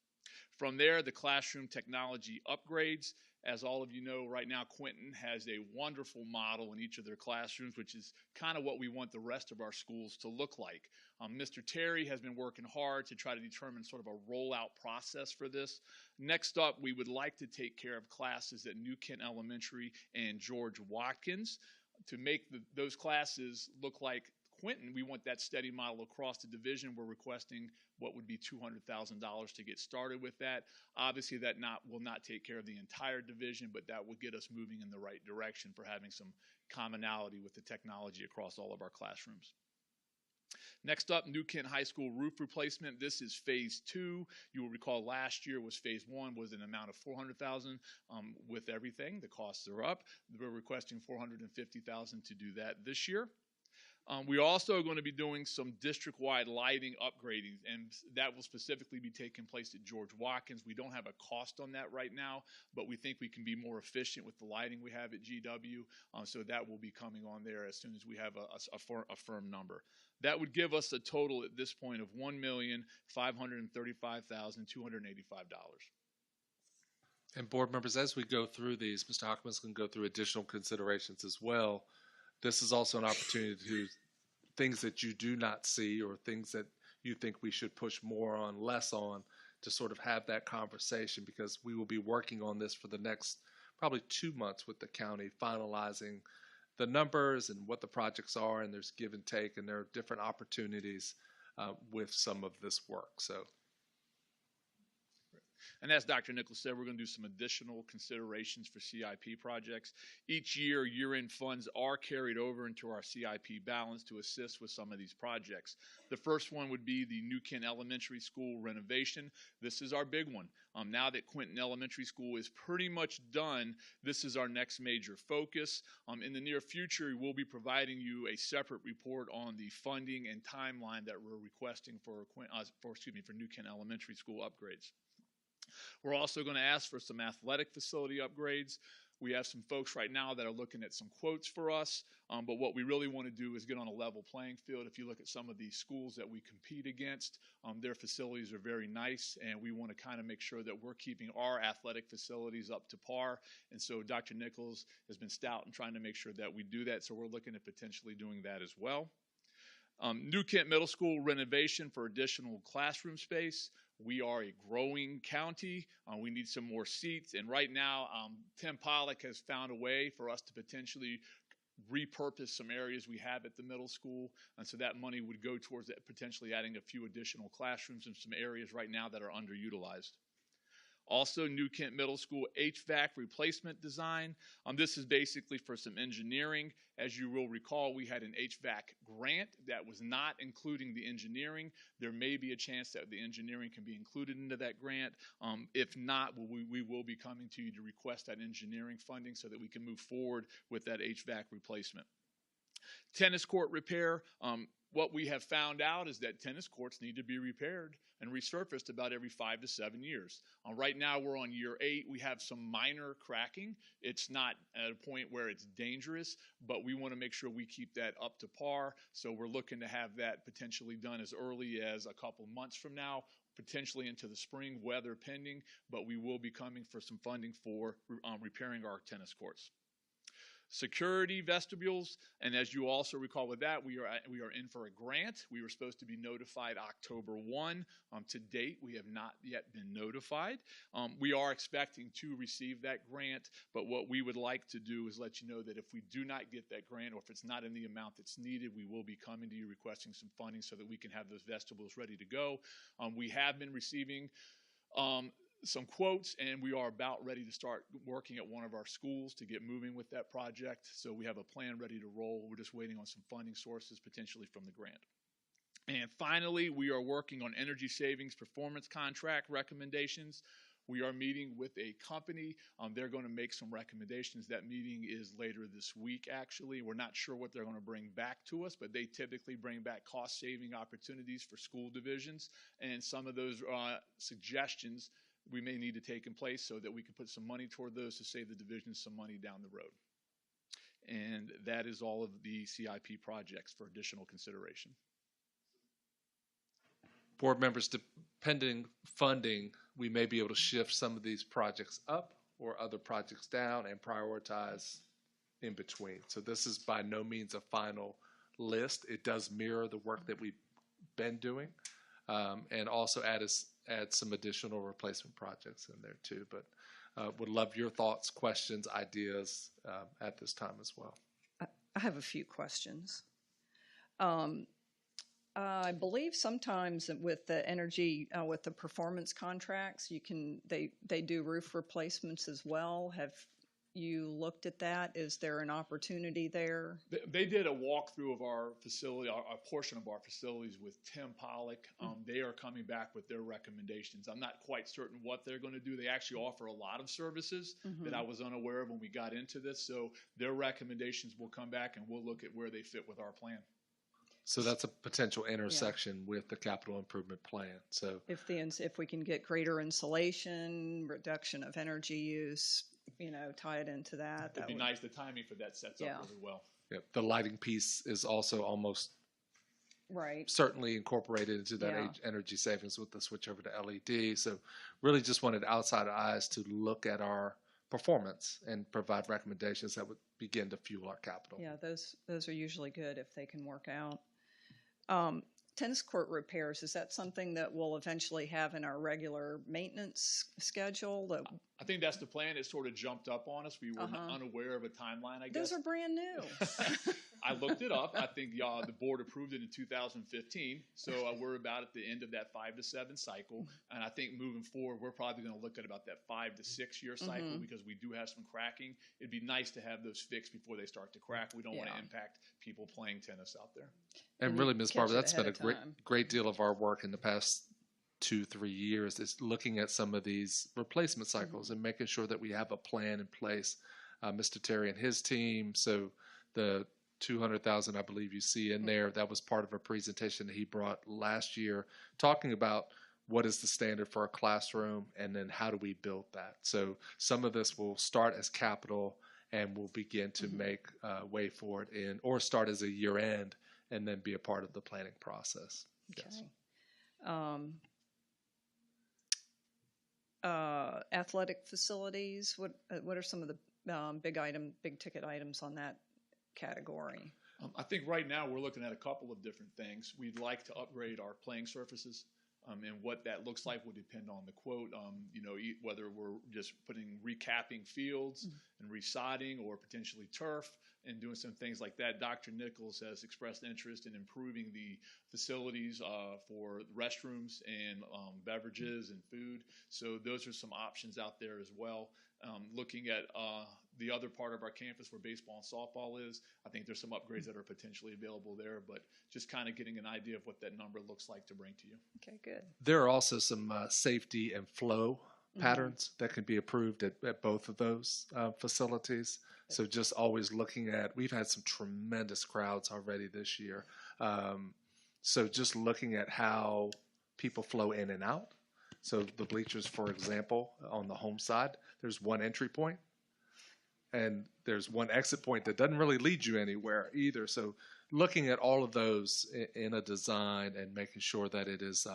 From there, the classroom technology upgrades. As all of you know, right now Quinton has a wonderful model in each of their classrooms, which is kind of what we want the rest of our schools to look like. Mr. Terry has been working hard to try to determine sort of a rollout process for this. Next up, we would like to take care of classes at New Kent Elementary and George Watkins. To make those classes look like Quinton, we want that steady model across the division. We're requesting what would be $200,000 to get started with that. Obviously, that will not take care of the entire division, but that will get us moving in the right direction for having some commonality with the technology across all of our classrooms. Next up, New Kent High School roof replacement. This is phase 2. You will recall last year was phase 1 was an amount of $400,000. With everything, the costs are up. We're requesting $450,000 to do that this year. We're also going to be doing some district-wide lighting upgrading, and that will specifically be taking place at George Watkins. We don't have a cost on that right now, but we think we can be more efficient with the lighting we have at GW, so that will be coming on there as soon as we have a firm number. That would give us a total at this point of $1,535,285. And board members, as we go through these, Mr. Hockman's going to go through additional considerations as well. This is also an opportunity to things that you do not see or things that you think we should push more on, less on, to sort of have that conversation, because we will be working on this for the next probably 2 months with the county, finalizing the numbers and what the projects are, and there's give and take, and there are different opportunities with some of this work. So And as Dr. Nichols said, we're going to do some additional considerations for CIP projects. Each year, year-end funds are carried over into our CIP balance to assist with some of these projects. The first one would be the New Kent Elementary School renovation. This is our big one. Now that Quinton Elementary School is pretty much done, this is our next major focus. In the near future, we'll be providing you a separate report on the funding and timeline that we're requesting for New Kent Elementary School upgrades. We're also going to ask for some athletic facility upgrades. We have some folks right now that are looking at some quotes for us, but what we really want to do is get on a level playing field. If you look at some of these schools that we compete against, their facilities are very nice, and we want to kind of make sure that we're keeping our athletic facilities up to par. And so Dr. Nichols has been stout in trying to make sure that we do that, so we're looking at potentially doing that as well. New Kent Middle School renovation for additional classroom space. We are a growing county. We need some more seats. And right now, Tim Pollack has found a way for us to potentially repurpose some areas we have at the middle school. And so that money would go towards potentially adding a few additional classrooms in some areas right now that are underutilized. Also, New Kent Middle School HVAC replacement design. This is basically for some engineering. As you will recall, we had an HVAC grant that was not including the engineering. There may be a chance that the engineering can be included into that grant. If not, we will be coming to you to request that engineering funding so that we can move forward with that HVAC replacement. Tennis court repair. What we have found out is that tennis courts need to be repaired and resurfaced about every 5 to 7 years. Right now, we're on year 8. We have some minor cracking. It's not at a point where it's dangerous, but we want to make sure we keep that up to par. So we're looking to have that potentially done as early as a couple months from now, potentially into the spring, weather pending, but we will be coming for some funding for repairing our tennis courts. Security vestibules, and as you also recall with that, we are in for a grant. We were supposed to be notified October 1. To date, we have not yet been notified. We are expecting to receive that grant, but what we would like to do is let you know that if we do not get that grant, or if it's not in the amount that's needed, we will be coming to you requesting some funding so that we can have those vestibules ready to go. We have been receiving some quotes, and we are about ready to start working at one of our schools to get moving with that project. So we have a plan ready to roll. We're just waiting on some funding sources, potentially from the grant. And finally, we are working on energy savings performance contract recommendations. We are meeting with a company. They're going to make some recommendations. That meeting is later this week, actually. We're not sure what they're going to bring back to us, but they typically bring back cost-saving opportunities for school divisions. And some of those suggestions we may need to take in place so that we can put some money toward those to save the division some money down the road. And that is all of the CIP projects for additional consideration. Board members, depending funding, we may be able to shift some of these projects up or other projects down and prioritize in between. So this is by no means a final list. It does mirror the work that we've been doing, and also add some additional replacement projects in there too. But would love your thoughts, questions, ideas at this time as well. I have a few questions. I believe sometimes with the energy, with the performance contracts, they do roof replacements as well. Have you looked at that? Is there an opportunity there? They did a walkthrough of our facility, a portion of our facilities with Tim Pollack. They are coming back with their recommendations. I'm not quite certain what they're going to do. They actually offer a lot of services that I was unaware of when we got into this. So their recommendations will come back, and we'll look at where they fit with our plan. So that's a potential intersection with the capital improvement plan. So if we can get greater insulation, reduction of energy use, tie it into that. It'd be nice. The timing for that sets up really well. Yep. The lighting piece is also almost certainly incorporated into that energy savings with the switch over to LED. So really just wanted outside eyes to look at our performance and provide recommendations that would begin to fuel our capital. Yeah, those are usually good if they can work out. Tennis court repairs, is that something that we'll eventually have in our regular maintenance schedule? I think that's the plan. It sort of jumped up on us. We were unaware of a timeline, I guess. Those are brand new. I looked it up. I think the board approved it in 2015. So we're about at the end of that 5 to 7 cycle. And I think moving forward, we're probably going to look at about that 5 to 6 year cycle because we do have some cracking. It'd be nice to have those fixed before they start to crack. We don't want to impact people playing tennis out there. And really, Ms. Barber, that's been a great deal of our work in the past 2-3 years is looking at some of these replacement cycles and making sure that we have a plan in place. Mr. Terry and his team, so the 200,000 I believe you see in there, that was part of a presentation that he brought last year talking about what is the standard for a classroom and then how do we build that. So some of this will start as capital and will begin to make way forward or start as a year end and then be a part of the planning process. Okay. Yes. Athletic facilities, what are some of the big ticket items on that category? I think right now we're looking at a couple of different things. We'd like to upgrade our playing surfaces. And what that looks like will depend on the quote, whether we're just recapping fields and resodding or potentially turf and doing some things like that. Dr. Nichols has expressed interest in improving the facilities for restrooms and beverages and food. So those are some options out there as well. Looking at the other part of our campus where baseball and softball is, I think there's some upgrades that are potentially available there, but just kind of getting an idea of what that number looks like to bring to you. Okay, good. There are also some safety and flow patterns that can be approved at both of those facilities. So just always looking at, we've had some tremendous crowds already this year. So just looking at how people flow in and out. So the bleachers, for example, on the home side, there's one entry point and there's one exit point that doesn't really lead you anywhere either. So looking at all of those in a design and making sure that it is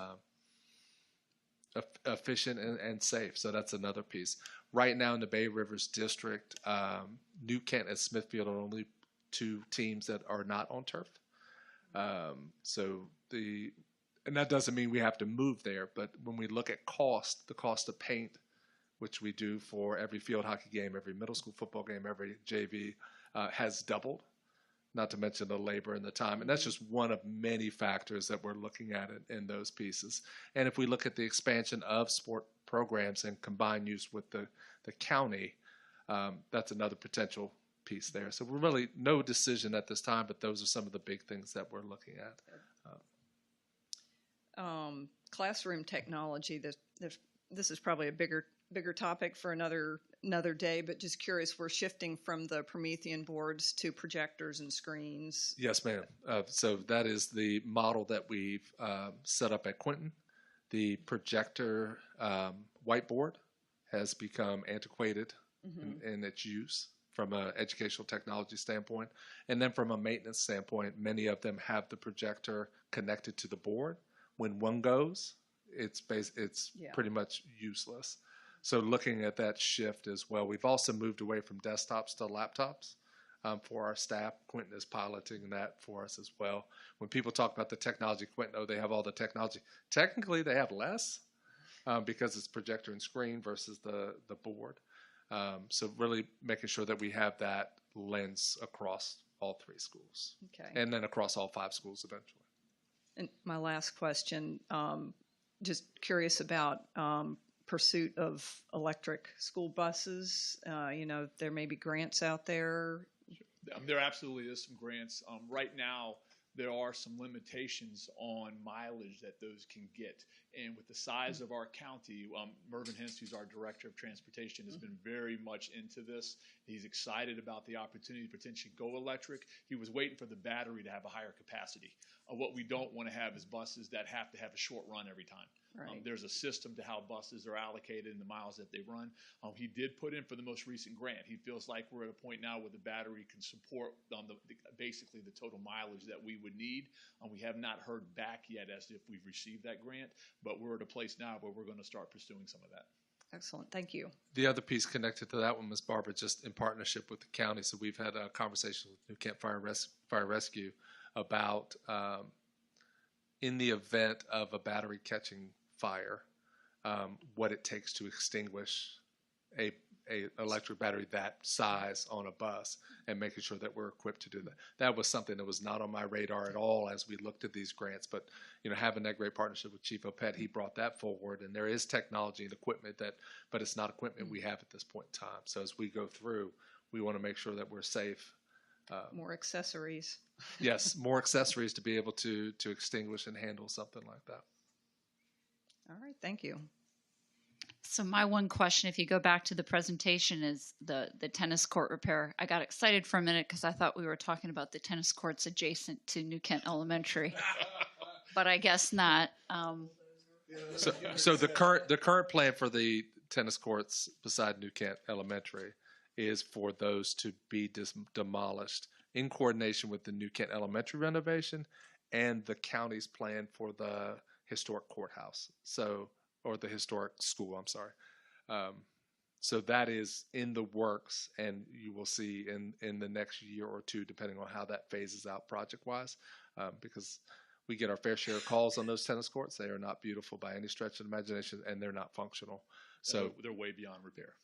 efficient and safe. So that's another piece. Right now in the Bay Rivers District, New Kent and Smithfield are only 2 teams that are not on turf. And that doesn't mean we have to move there, but when we look at the cost of paint, which we do for every field hockey game, every middle school football game, every JV, has doubled, not to mention the labor and the time. And that's just one of many factors that we're looking at in those pieces. And if we look at the expansion of sport programs and combined use with the county, that's another potential piece there. So we're really no decision at this time, but those are some of the big things that we're looking at. Classroom technology, this is probably a bigger topic for another day, but just curious, we're shifting from the Promethean boards to projectors and screens. Yes, ma'am. So that is the model that we've set up at Quinton. The projector whiteboard has become antiquated in its use from an educational technology standpoint. And then from a maintenance standpoint, many of them have the projector connected to the board. When one goes, it's pretty much useless. So looking at that shift as well. We've also moved away from desktops to laptops for our staff. Quinton is piloting that for us as well. When people talk about the technology, Quinton, they have all the technology. Technically, they have less because it's projector and screen versus the board. So really making sure that we have that lens across all 3 schools. Okay. And then across all 5 schools eventually. And my last question, just curious about pursuit of electric school buses. There may be grants out there. There absolutely is some grants. Right now, there are some limitations on mileage that those can get. And with the size of our county, Mervyn Hens, who's our Director of Transportation, has been very much into this. He's excited about the opportunity to potentially go electric. He was waiting for the battery to have a higher capacity. What we don't want to have is buses that have to have a short run every time. Right. There's a system to how buses are allocated and the miles that they run. He did put in for the most recent grant. He feels like we're at a point now where the battery can support basically the total mileage that we would need. We have not heard back yet as if we've received that grant, but we're at a place now where we're going to start pursuing some of that. Excellent. Thank you. The other piece connected to that one, Ms. Barbara, just in partnership with the county. So we've had a conversation with New Kent Fire Rescue about in the event of a battery catching fire, what it takes to extinguish a electric battery that size on a bus, and making sure that we're equipped to do that. That was something that was not on my radar at all as we looked at these grants, but having that great partnership with Chief Opet, he brought that forward, and there is technology and equipment but it's not equipment we have at this point in time. So as we go through, we want to make sure that we're safe. More accessories. Yes, more accessories to be able to extinguish and handle something like that. All right, thank you. So my one question, if you go back to the presentation, is the tennis court repair. I got excited for a minute because I thought we were talking about the tennis courts adjacent to New Kent Elementary, but I guess not. So the current plan for the tennis courts beside New Kent Elementary is for those to be demolished in coordination with the New Kent Elementary renovation and the county's plan for the historic courthouse. Or the historic school, I'm sorry. So that is in the works, and you will see in the next year or two, depending on how that phases out project-wise, because we get our fair share of calls on those tennis courts. They are not beautiful by any stretch of the imagination, and they're not functional. So they're way beyond repair.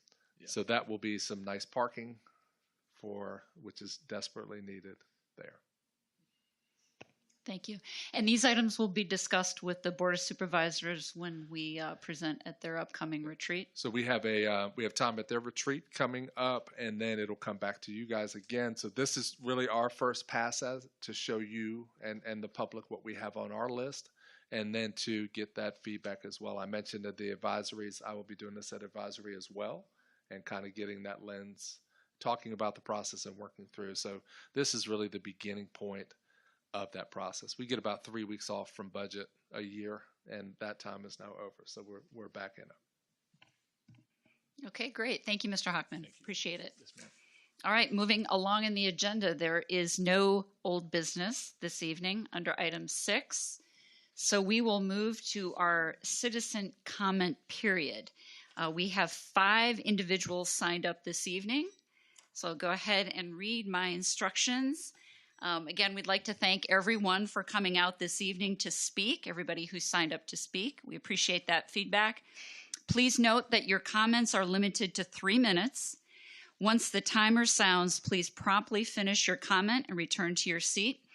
Yeah. So that will be some nice parking which is desperately needed there. Thank you. And these items will be discussed with the Board of Supervisors when we present at their upcoming retreat. So we have time at their retreat coming up, and then it'll come back to you guys again. So this is really our first pass to show you and the public what we have on our list, and then to get that feedback as well. I mentioned that the advisories, I will be doing this at advisory as well, and kind of getting that lens, talking about the process and working through. So this is really the beginning point of that process. We get about 3 weeks off from budget a year, and that time is now over. So we're back in it. Okay, great. Thank you, Mr. Hockman. Appreciate it. Yes, ma'am. All right, moving along in the agenda, there is no old business this evening under item 6. So we will move to our citizen comment period. We have 5 individuals signed up this evening. So I'll go ahead and read my instructions. Again, we'd like to thank everyone for coming out this evening to speak, everybody who signed up to speak. We appreciate that feedback. Please note that your comments are limited to 3 minutes. Once the timer sounds, please promptly finish your comment and return to your seat.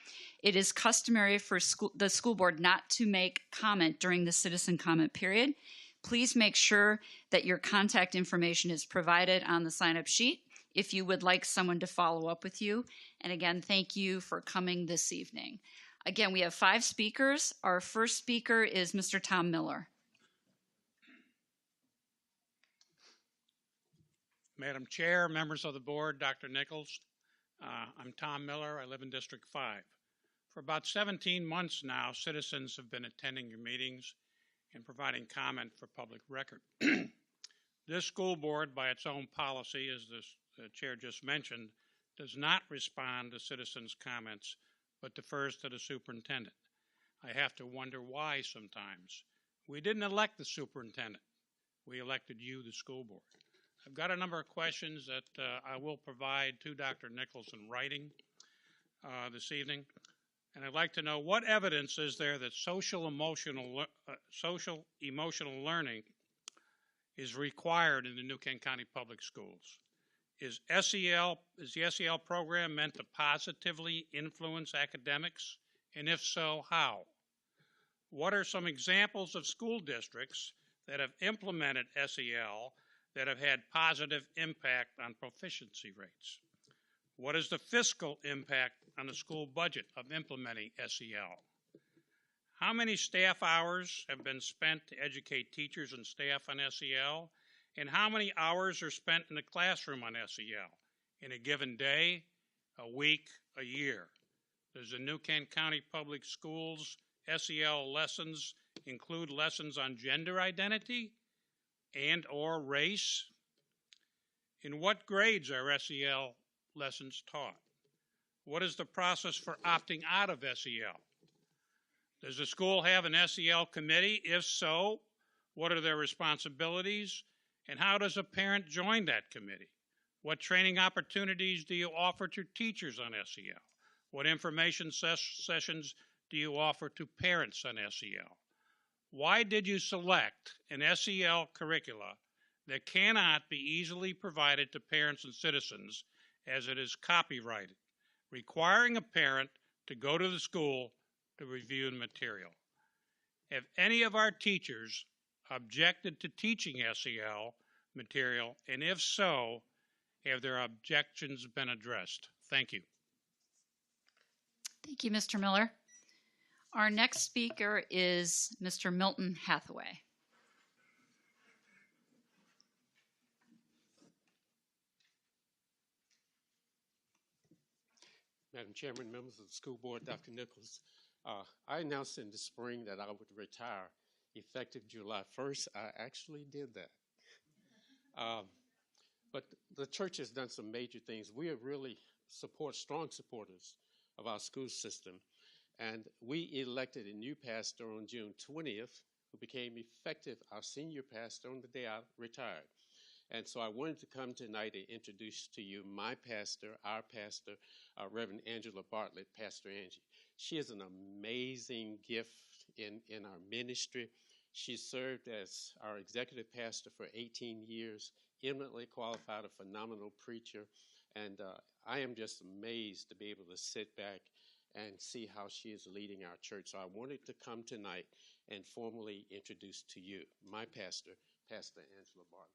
It is customary for the school board not to make comment during the citizen comment period. Please make sure that your contact information is provided on the sign-up sheet if you would like someone to follow up with you. And again, thank you for coming this evening. Again, we have 5 speakers. Our first speaker is Mr. Tom Miller. Madam Chair, members of the board, Dr. Nichols, I'm Tom Miller. I live in District 5. For about 17 months now, citizens have been attending your meetings and providing comment for public record. This school board, by its own policy, as the chair just mentioned, does not respond to citizens' comments, but defers to the superintendent. I have to wonder why sometimes. We didn't elect the superintendent. We elected you, the school board. I've got a number of questions that I will provide to Dr. Nichols in writing this evening. And I'd like to know, what evidence is there that social emotional learning is required in the New Kent County Public Schools? Is the SEL program meant to positively influence academics? And if so, how? What are some examples of school districts that have implemented SEL that have had positive impact on proficiency rates? What is the fiscal impact on the school budget of implementing SEL? How many staff hours have been spent to educate teachers and staff on SEL? And how many hours are spent in the classroom on SEL in a given day, a week, a year? Does the New Kent County Public Schools SEL lessons include lessons on gender identity and or race? In what grades are SEL lessons taught? What is the process for opting out of SEL? Does the school have an SEL committee? If so, what are their responsibilities? And how does a parent join that committee? What training opportunities do you offer to teachers on SEL? What information sessions do you offer to parents on SEL? Why did you select an SEL curricula that cannot be easily provided to parents and citizens as it is copyrighted, requiring a parent to go to the school to review the material. Have any of our teachers objected to teaching SEL material, and if so, have their objections been addressed? Thank you. Thank you, Mr. Miller. Our next speaker is Mr. Milton Hathaway. Madam Chairman, members of the school board, Dr. Nichols, I announced in the spring that I would retire effective July 1st. I actually did that. But the church has done some major things. We are really strong supporters of our school system. And we elected a new pastor on June 20th who became effective, our senior pastor, on the day I retired. And so I wanted to come tonight and introduce to you my pastor, our pastor, Reverend Angela Bartlett, Pastor Angie. She is an amazing gift in our ministry. She served as our executive pastor for 18 years, eminently qualified, a phenomenal preacher. And I am just amazed to be able to sit back and see how she is leading our church. So I wanted to come tonight and formally introduce to you my pastor, Pastor Angela Bartlett.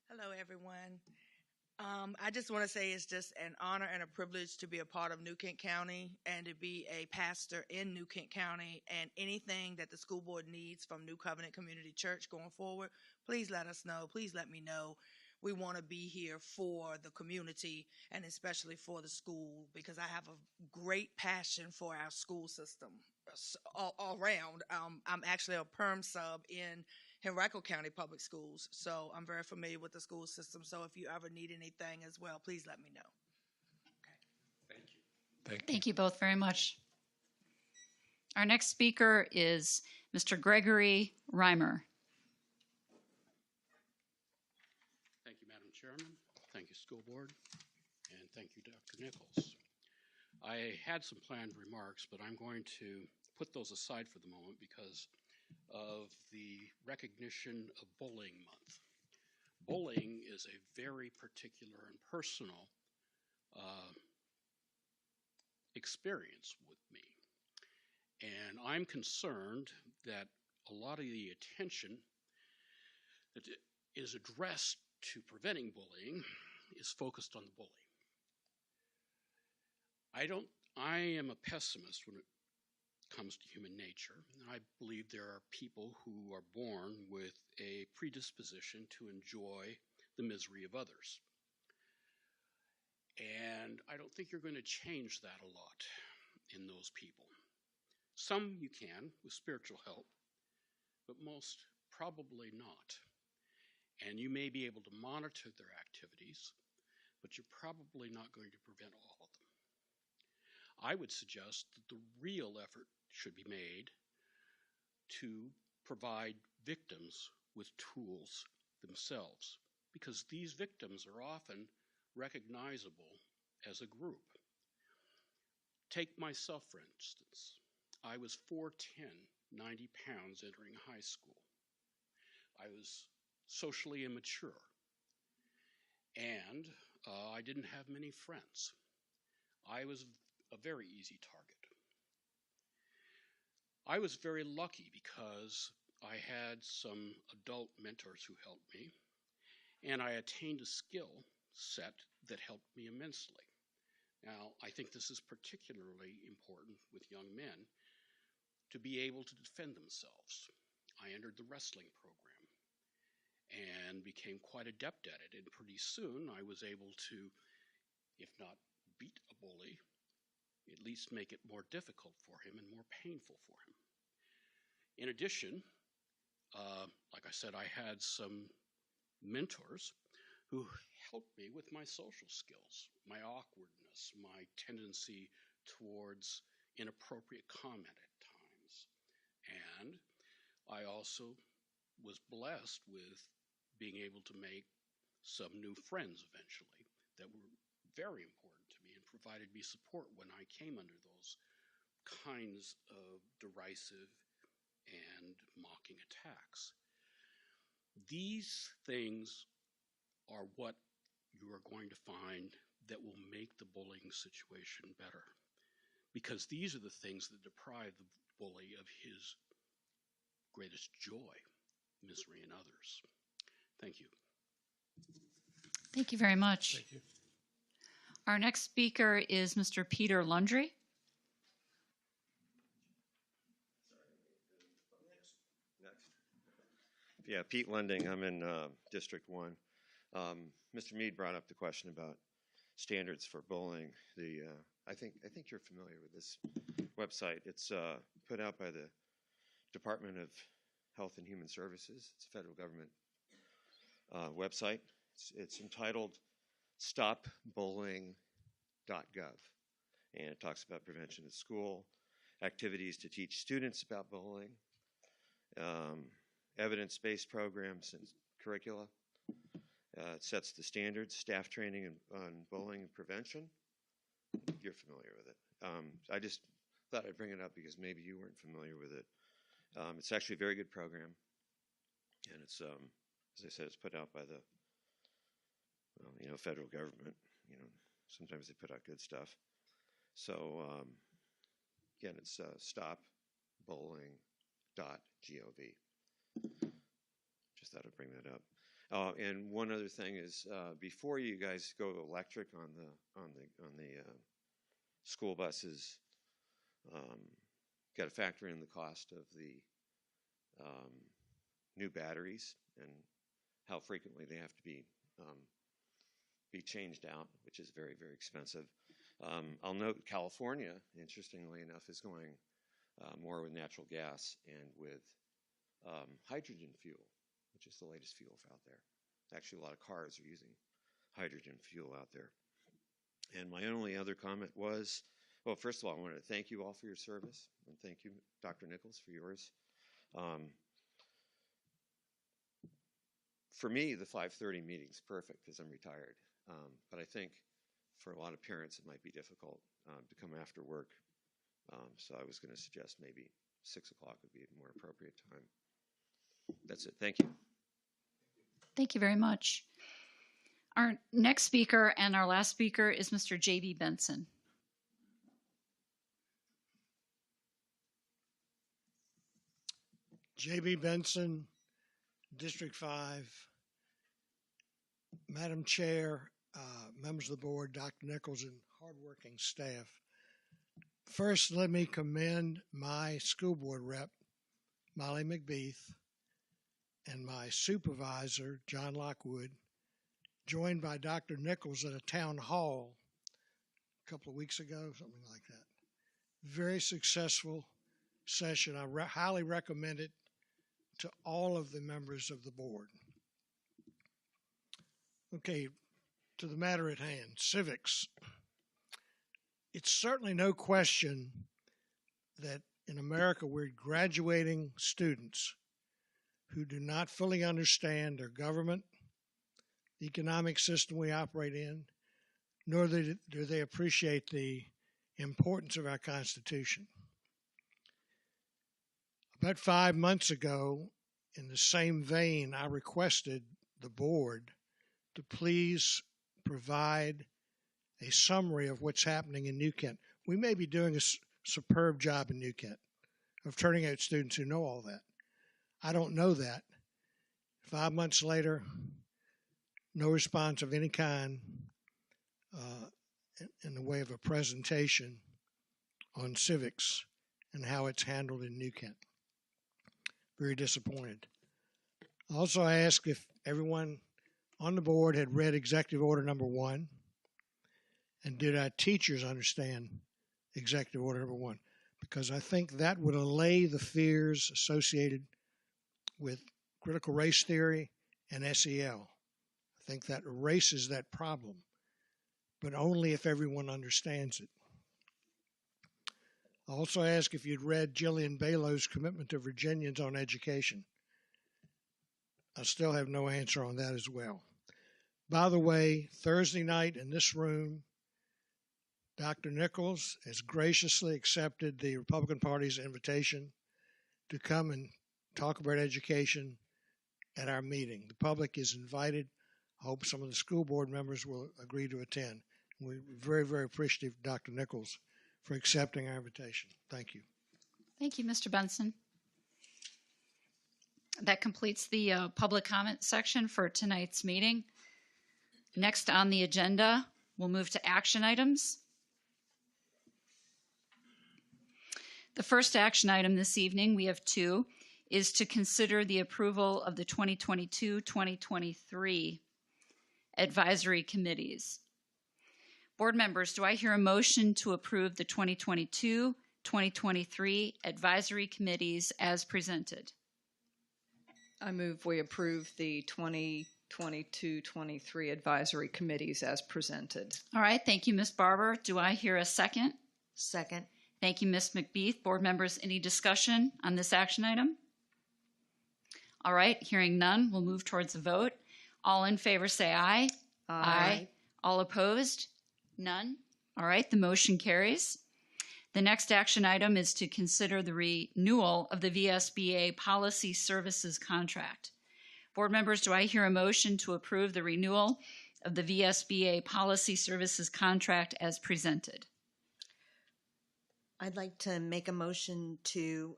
Hello, everyone. I just want to say it's just an honor and a privilege to be a part of New Kent County and to be a pastor in New Kent County, and anything that the school board needs from New Covenant Community Church going forward, please let us know. Please let me know. We want to be here for the community and especially for the school, because I have a great passion for our school system all around. I'm actually a perm sub in Henrico County Public Schools, so I'm very familiar with the school system. So if you ever need anything as well, please let me know. Okay. Thank you. Thank you both very much. Our next speaker is Mr. Gregory Reimer. Thank you, Madam Chairman. Thank you, School Board. And thank you, Dr. Nichols. I had some planned remarks, but I'm going to put those aside for the moment because of the recognition of Bullying Month. Bullying is a very particular and personal experience with me. And I'm concerned that a lot of the attention that is addressed to preventing bullying is focused on the bully. I am a pessimist when it comes to human nature. I believe there are people who are born with a predisposition to enjoy the misery of others. And I don't think you're going to change that a lot in those people. Some you can with spiritual help, but most probably not. And you may be able to monitor their activities, but you're probably not going to prevent all of them. I would suggest that the real effort should be made to provide victims with tools themselves, because these victims are often recognizable as a group. Take myself, for instance. I was 4'10", 90 pounds entering high school. I was socially immature, and I didn't have many friends. I was a very easy target. I was very lucky because I had some adult mentors who helped me, and I attained a skill set that helped me immensely. Now, I think this is particularly important with young men, to be able to defend themselves. I entered the wrestling program and became quite adept at it, and pretty soon I was able to, if not beat a bully, at least make it more difficult for him and more painful for him. In addition, like I said, I had some mentors who helped me with my social skills, my awkwardness, my tendency towards inappropriate comment at times. And I also was blessed with being able to make some new friends eventually that were very important to me and provided me support when I came under those kinds of derisive and mocking attacks. These things are what you are going to find that will make the bullying situation better. Because these are the things that deprive the bully of his greatest joy, misery, and others. Thank you. Thank you very much. Thank you. Our next speaker is Mr. Peter Lundry. Yeah, Pete Lending. I'm in District 1. Mr. Mead brought up the question about standards for bullying. I think you're familiar with this website. It's put out by the Department of Health and Human Services. It's a federal government website. It's entitled StopBullying.gov, and it talks about prevention at school, activities to teach students about bullying, evidence-based programs and curricula. It sets the standards, staff training on bullying and prevention. You're familiar with it. I just thought I'd bring it up because maybe you weren't familiar with it. It's actually a very good program, and it's, as I said, it's put out by the federal government. Sometimes they put out good stuff. So again, it's stopbullying.gov. Just thought I'd bring that up. And one other thing is, before you guys go electric on the school buses, got to factor in the cost of the new batteries and how frequently they have to be changed out, which is very, very expensive. I'll note California, interestingly enough, is going more with natural gas and with hydrogen fuel, which is the latest fuel out there. Actually, a lot of cars are using hydrogen fuel out there. And my only other comment was, well, first of all, I wanted to thank you all for your service, and thank you, Dr. Nichols, for yours. For me, the 5:30 meeting's perfect because I'm retired. But I think for a lot of parents, it might be difficult to come after work. So I was going to suggest maybe 6 o'clock would be a more appropriate time. That's it. Thank you. Thank you very much. Our next speaker and our last speaker is Mr. J.B. Benson. J.B. Benson, District 5. Madam Chair, members of the board, Dr. Nichols, and hardworking staff. First, let me commend my school board rep, Molly McBeath, and my supervisor, John Lockwood, joined by Dr. Nichols at a town hall a couple of weeks ago, something like that. Very successful session. I highly recommend it to all of the members of the board. Okay, to the matter at hand, civics. It's certainly no question that in America we're graduating students who do not fully understand our government, the economic system we operate in, nor do they appreciate the importance of our Constitution. About 5 months ago, in the same vein, I requested the board to please provide a summary of what's happening in New Kent. We may be doing a superb job in New Kent of turning out students who know all that. I don't know that. 5 months later, no response of any kind in the way of a presentation on civics and how it's handled in New Kent. Very disappointed. Also, I asked if everyone on the board had read Executive Order Number 1, and did our teachers understand Executive Order Number 1? Because I think that would allay the fears associated with critical race theory and SEL. I think that erases that problem, but only if everyone understands it. I also asked if you'd read Jillian Balow's commitment to Virginians on education. I still have no answer on that as well. By the way, Thursday night in this room, Dr. Nichols has graciously accepted the Republican Party's invitation to come and talk about education at our meeting. The public is invited. I hope some of the school board members will agree to attend. We're very, very appreciative of Dr. Nichols for accepting our invitation. Thank you. Thank you, Mr. Benson. That completes the public comment section for tonight's meeting. Next on the agenda, we'll move to action items. The first action item this evening, we have two, is to consider the approval of the 2022-2023 advisory committees. Board members, do I hear a motion to approve the 2022-2023 advisory committees as presented? I move we approve the 2022-23 advisory committees as presented. All right, thank you, Ms. Barber. Do I hear a second? Second. Thank you, Ms. McBeath. Board members, any discussion on this action item? All right, hearing none, we'll move towards a vote. All in favor say aye. Aye. All opposed? None. All right, the motion carries. The next action item is to consider the renewal of the VSBA Policy Services Contract. Board members, do I hear a motion to approve the renewal of the VSBA Policy Services Contract as presented? I'd like to make a motion to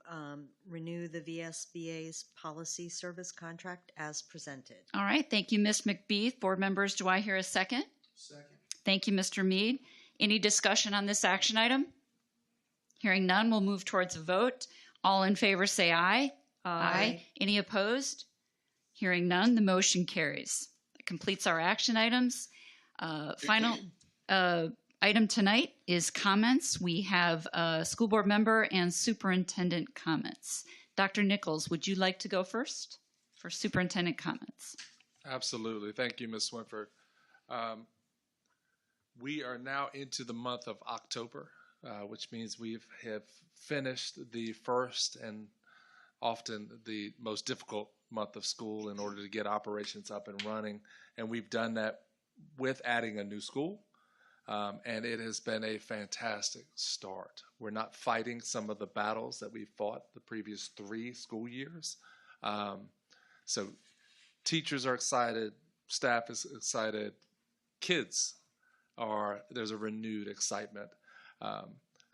renew the VSBA's policy service contract as presented. All right, thank you, Ms. McBeath. Board members, do I hear a second? Second. Thank you, Mr. Mead. Any discussion on this action item? Hearing none, we'll move towards a vote. All in favor say aye. Aye. Any opposed? Hearing none, the motion carries. That completes our action items. Final item tonight is comments. We have school board member and superintendent comments. Dr. Nichols, would you like to go first for superintendent comments? Absolutely. Thank you, Ms. Swinford. We are now into the month of October, which means we have finished the first and often the most difficult month of school in order to get operations up and running. And we've done that with adding a new school. And it has been a fantastic start. We're not fighting some of the battles that we fought the previous 3 school years. So teachers are excited, staff is excited, kids there's a renewed excitement.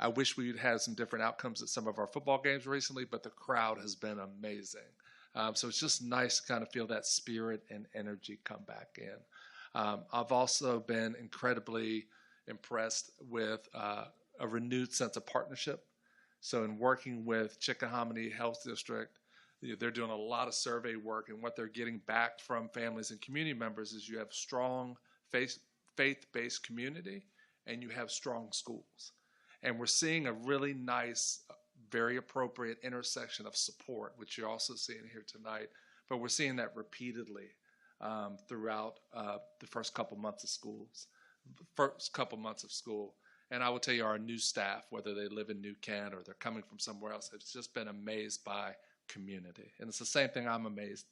I wish we'd had some different outcomes at some of our football games recently, but the crowd has been amazing. So it's just nice to kind of feel that spirit and energy come back in. I've also been incredibly impressed with a renewed sense of partnership. So in working with Chickahominy Health District, they're doing a lot of survey work, and what they're getting back from families and community members is you have strong faith-based community and you have strong schools. And we're seeing a really nice, very appropriate intersection of support, which you're also seeing here tonight, but we're seeing that repeatedly throughout the first couple months of school. And I will tell you, our new staff, whether they live in New Kent or they're coming from somewhere else, have just been amazed by community. And it's the same thing I'm amazed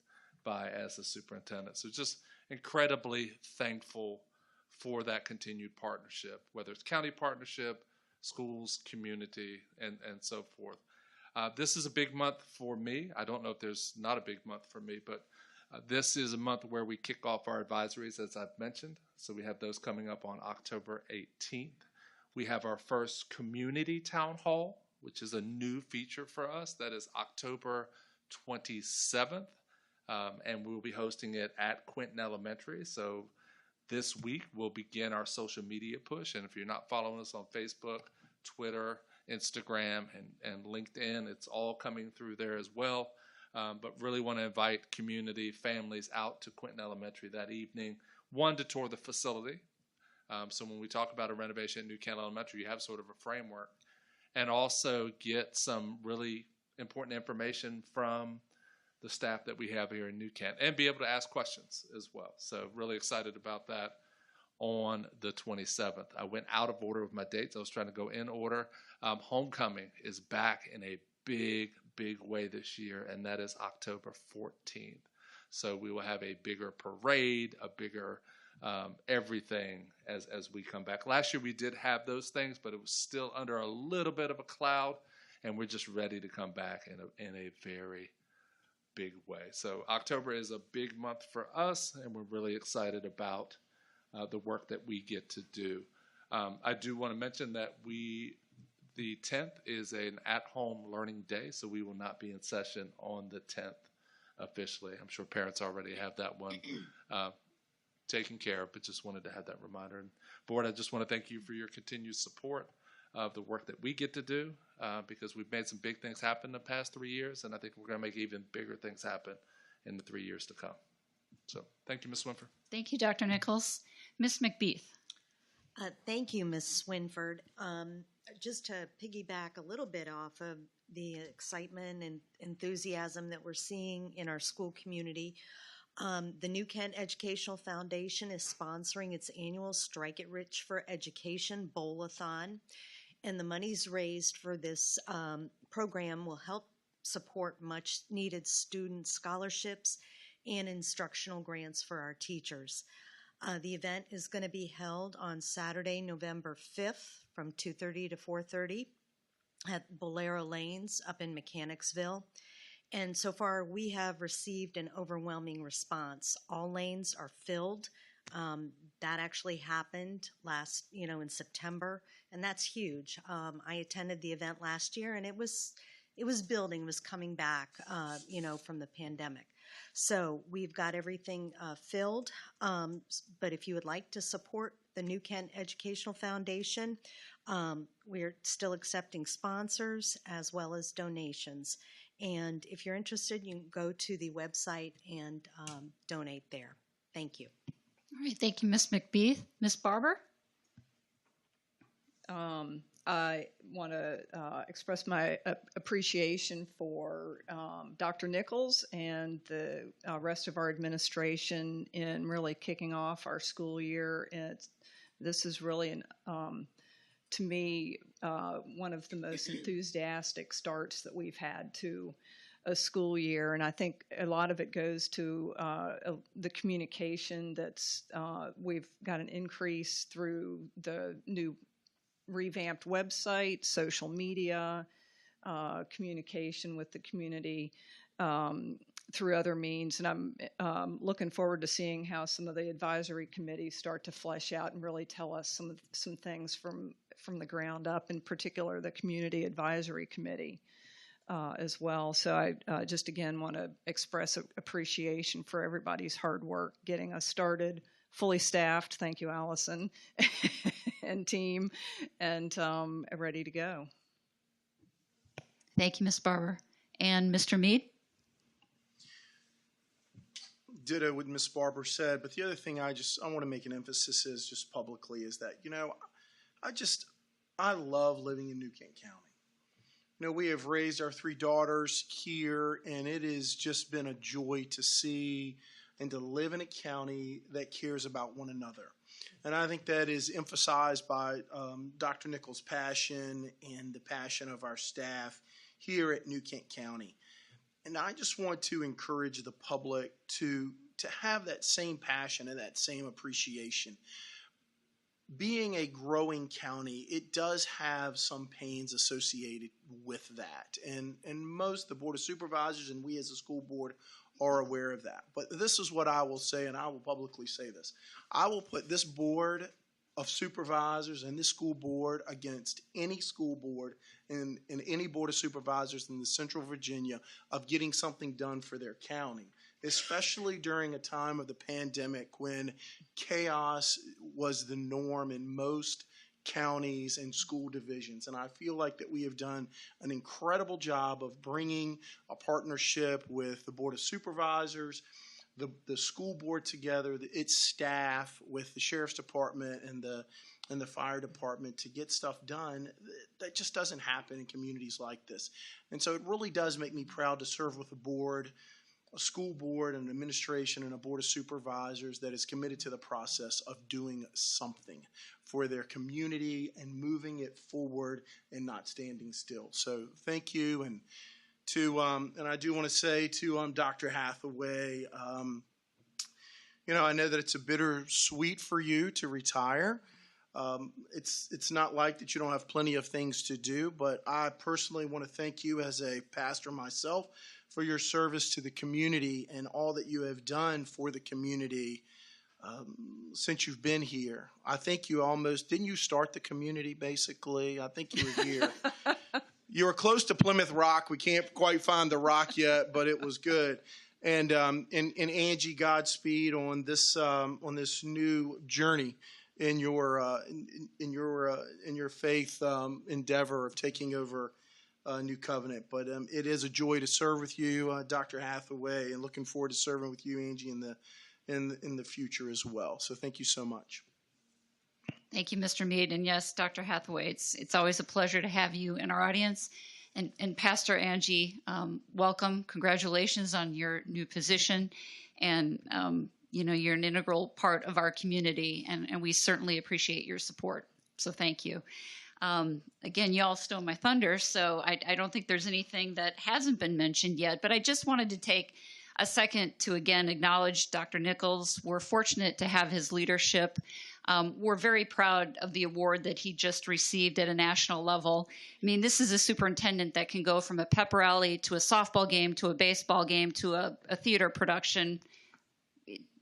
by as a superintendent. So just incredibly thankful for that continued partnership, whether it's county partnership, schools, community, and so forth. This is a big month for me. I don't know if there's not a big month for me, but this is a month where we kick off our advisories, as I've mentioned. So we have those coming up on October 18th. We have our first community town hall, which is a new feature for us. That is October 27th, and we'll be hosting it at Quinton Elementary. So this week we'll begin our social media push. And if you're not following us on Facebook, Twitter, Instagram, and LinkedIn, it's all coming through there as well. But really want to invite community, families out to Quinton Elementary that evening. One, to tour the facility. So when we talk about a renovation at New Kent Elementary, you have sort of a framework. And also get some really important information from the staff that we have here in New Kent and be able to ask questions as well. So really excited about that on the 27th. I went out of order with my dates. I was trying to go in order. Homecoming is back in a big way this year, and that is October 14th. So we will have a bigger parade, a bigger everything as we come back. Last year we did have those things, but it was still under a little bit of a cloud, and we're just ready to come back in a very big way. So October is a big month for us, and we're really excited about the work that we get to do. I do want to mention that the 10th is an at-home learning day, so we will not be in session on the 10th officially. I'm sure parents already have that one taken care of, but just wanted to have that reminder. And Board, I just want to thank you for your continued support of the work that we get to do, because we've made some big things happen the past 3 years, and I think we're going to make even bigger things happen in the 3 years to come. So thank you, Ms. Swinford. Thank you, Dr. Nichols. Ms. McBeath. Thank you, Ms. Swinford. Just to piggyback a little bit off of the excitement and enthusiasm that we're seeing in our school community, the New Kent Educational Foundation is sponsoring its annual Strike It Rich for Education Bowl-a-thon, and the monies raised for this program will help support much needed student scholarships and instructional grants for our teachers. The event is going to be held on Saturday, November 5th from 2:30 to 4:30 at Bolero Lanes up in Mechanicsville. And so far, we have received an overwhelming response. All lanes are filled. That actually happened in September, and that's huge. I attended the event last year, and it was building, was coming back, from the pandemic. So we've got everything filled. But if you would like to support the New Kent Educational Foundation, we're still accepting sponsors as well as donations. And if you're interested, you can go to the website and donate there. Thank you. All right, thank you, Ms. McBeath. Ms. Barber? I want to express my appreciation for Dr. Nichols and the rest of our administration in really kicking off our school year. This is really, to me, one of the most enthusiastic starts that we've had to a school year, and I think a lot of it goes to the communication that's we've got an increase through the new revamped website, social media, communication with the community through other means. And I'm looking forward to seeing how some of the advisory committees start to flesh out and really tell us some things from the ground up, in particular the Community Advisory Committee as well. So I just again want to express appreciation for everybody's hard work getting us started. Fully staffed, thank you, Allison, and team, and ready to go. Thank you, Ms. Barber. And Mr. Mead? Ditto what Ms. Barber said, but the other thing I want to make an emphasis is just publicly is that, I love living in New Kent County. We have raised our 3 daughters here, and it has just been a joy to see and to live in a county that cares about one another. And I think that is emphasized by Dr. Nichols' passion and the passion of our staff here at New Kent County. And I just want to encourage the public to have that same passion and that same appreciation. Being a growing county, it does have some pains associated with that. And the Board of Supervisors and we as a school board are aware of that. But this is what I will say, and I will publicly say this. I will put this Board of Supervisors and this school board against any school board and any Board of Supervisors in the Central Virginia of getting something done for their county, especially during a time of the pandemic when chaos was the norm in most counties and school divisions. And I feel like that we have done an incredible job of bringing a partnership with the Board of Supervisors, the school board together, its staff, with the Sheriff's Department and the Fire Department to get stuff done. That just doesn't happen in communities like this. And so it really does make me proud to serve with a board, a school board, an administration, and a Board of Supervisors that is committed to the process of doing something for their community and moving it forward and not standing still. So thank you. And I do want to say to Dr. Hathaway, I know that it's a bittersweet for you to retire. It's not like that you don't have plenty of things to do, but I personally want to thank you as a pastor myself for your service to the community and all that you have done for the community since you've been here. I think you didn't you start the community basically? I think you were here. You were close to Plymouth Rock. We can't quite find the rock yet, but it was good. And Angie, Godspeed on this new journey in your faith endeavor of taking over New Covenant. But it is a joy to serve with you, Dr. Hathaway, and looking forward to serving with you, Angie, in the future as well. So thank you so much. Thank you, Mr. Mead. And yes, Dr. Hathaway, it's always a pleasure to have you in our audience. And Pastor Angie, welcome. Congratulations on your new position. And, you're an integral part of our community, and we certainly appreciate your support. So thank you. Again, you all stole my thunder, so I don't think there's anything that hasn't been mentioned yet, but I just wanted to take a second to again acknowledge Dr. Nichols. We're fortunate to have his leadership. We're very proud of the award that he just received at a national level. I mean, this is a superintendent that can go from a pep rally to a softball game to a baseball game to a theater production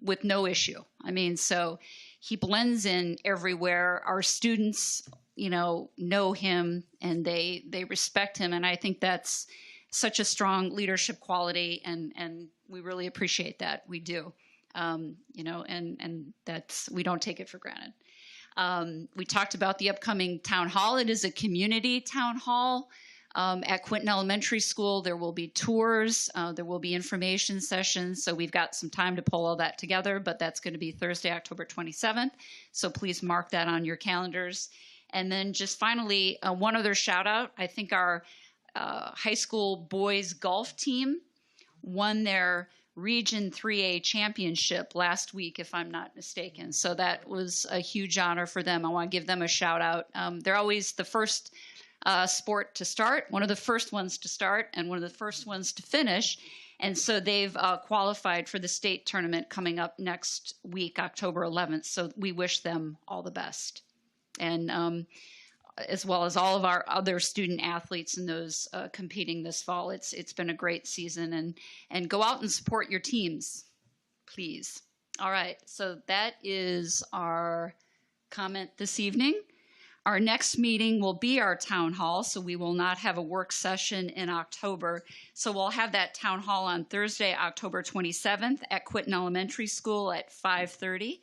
with no issue. I mean, so he blends in everywhere. Our students, know him and they respect him. And I think that's such a strong leadership quality, and we really appreciate that. We do. And that's, we don't take it for granted. We talked about the upcoming town hall. It is a community town hall at Quinton Elementary School. There will be tours. There will be information sessions. So we've got some time to pull all that together, but that's going to be Thursday, October 27th. So please mark that on your calendars. And then just finally, one other shout out. I think our high school boys golf team won their Region 3A championship last week, if I'm not mistaken. So that was a huge honor for them. I want to give them a shout out. They're always the first sport to start, one of the first ones to start, and one of the first ones to finish. And so they've qualified for the state tournament coming up next week, October 11th. So we wish them all the best. And as well as all of our other student athletes and those competing this fall. It's been a great season, and go out and support your teams, please. All right, so that is our comment this evening. Our next meeting will be our town hall, so we will not have a work session in October. So we'll have that town hall on Thursday, October 27th at Quinton Elementary School at 5:30.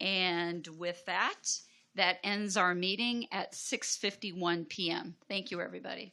And with that ends our meeting at 6:51 p.m. Thank you, everybody.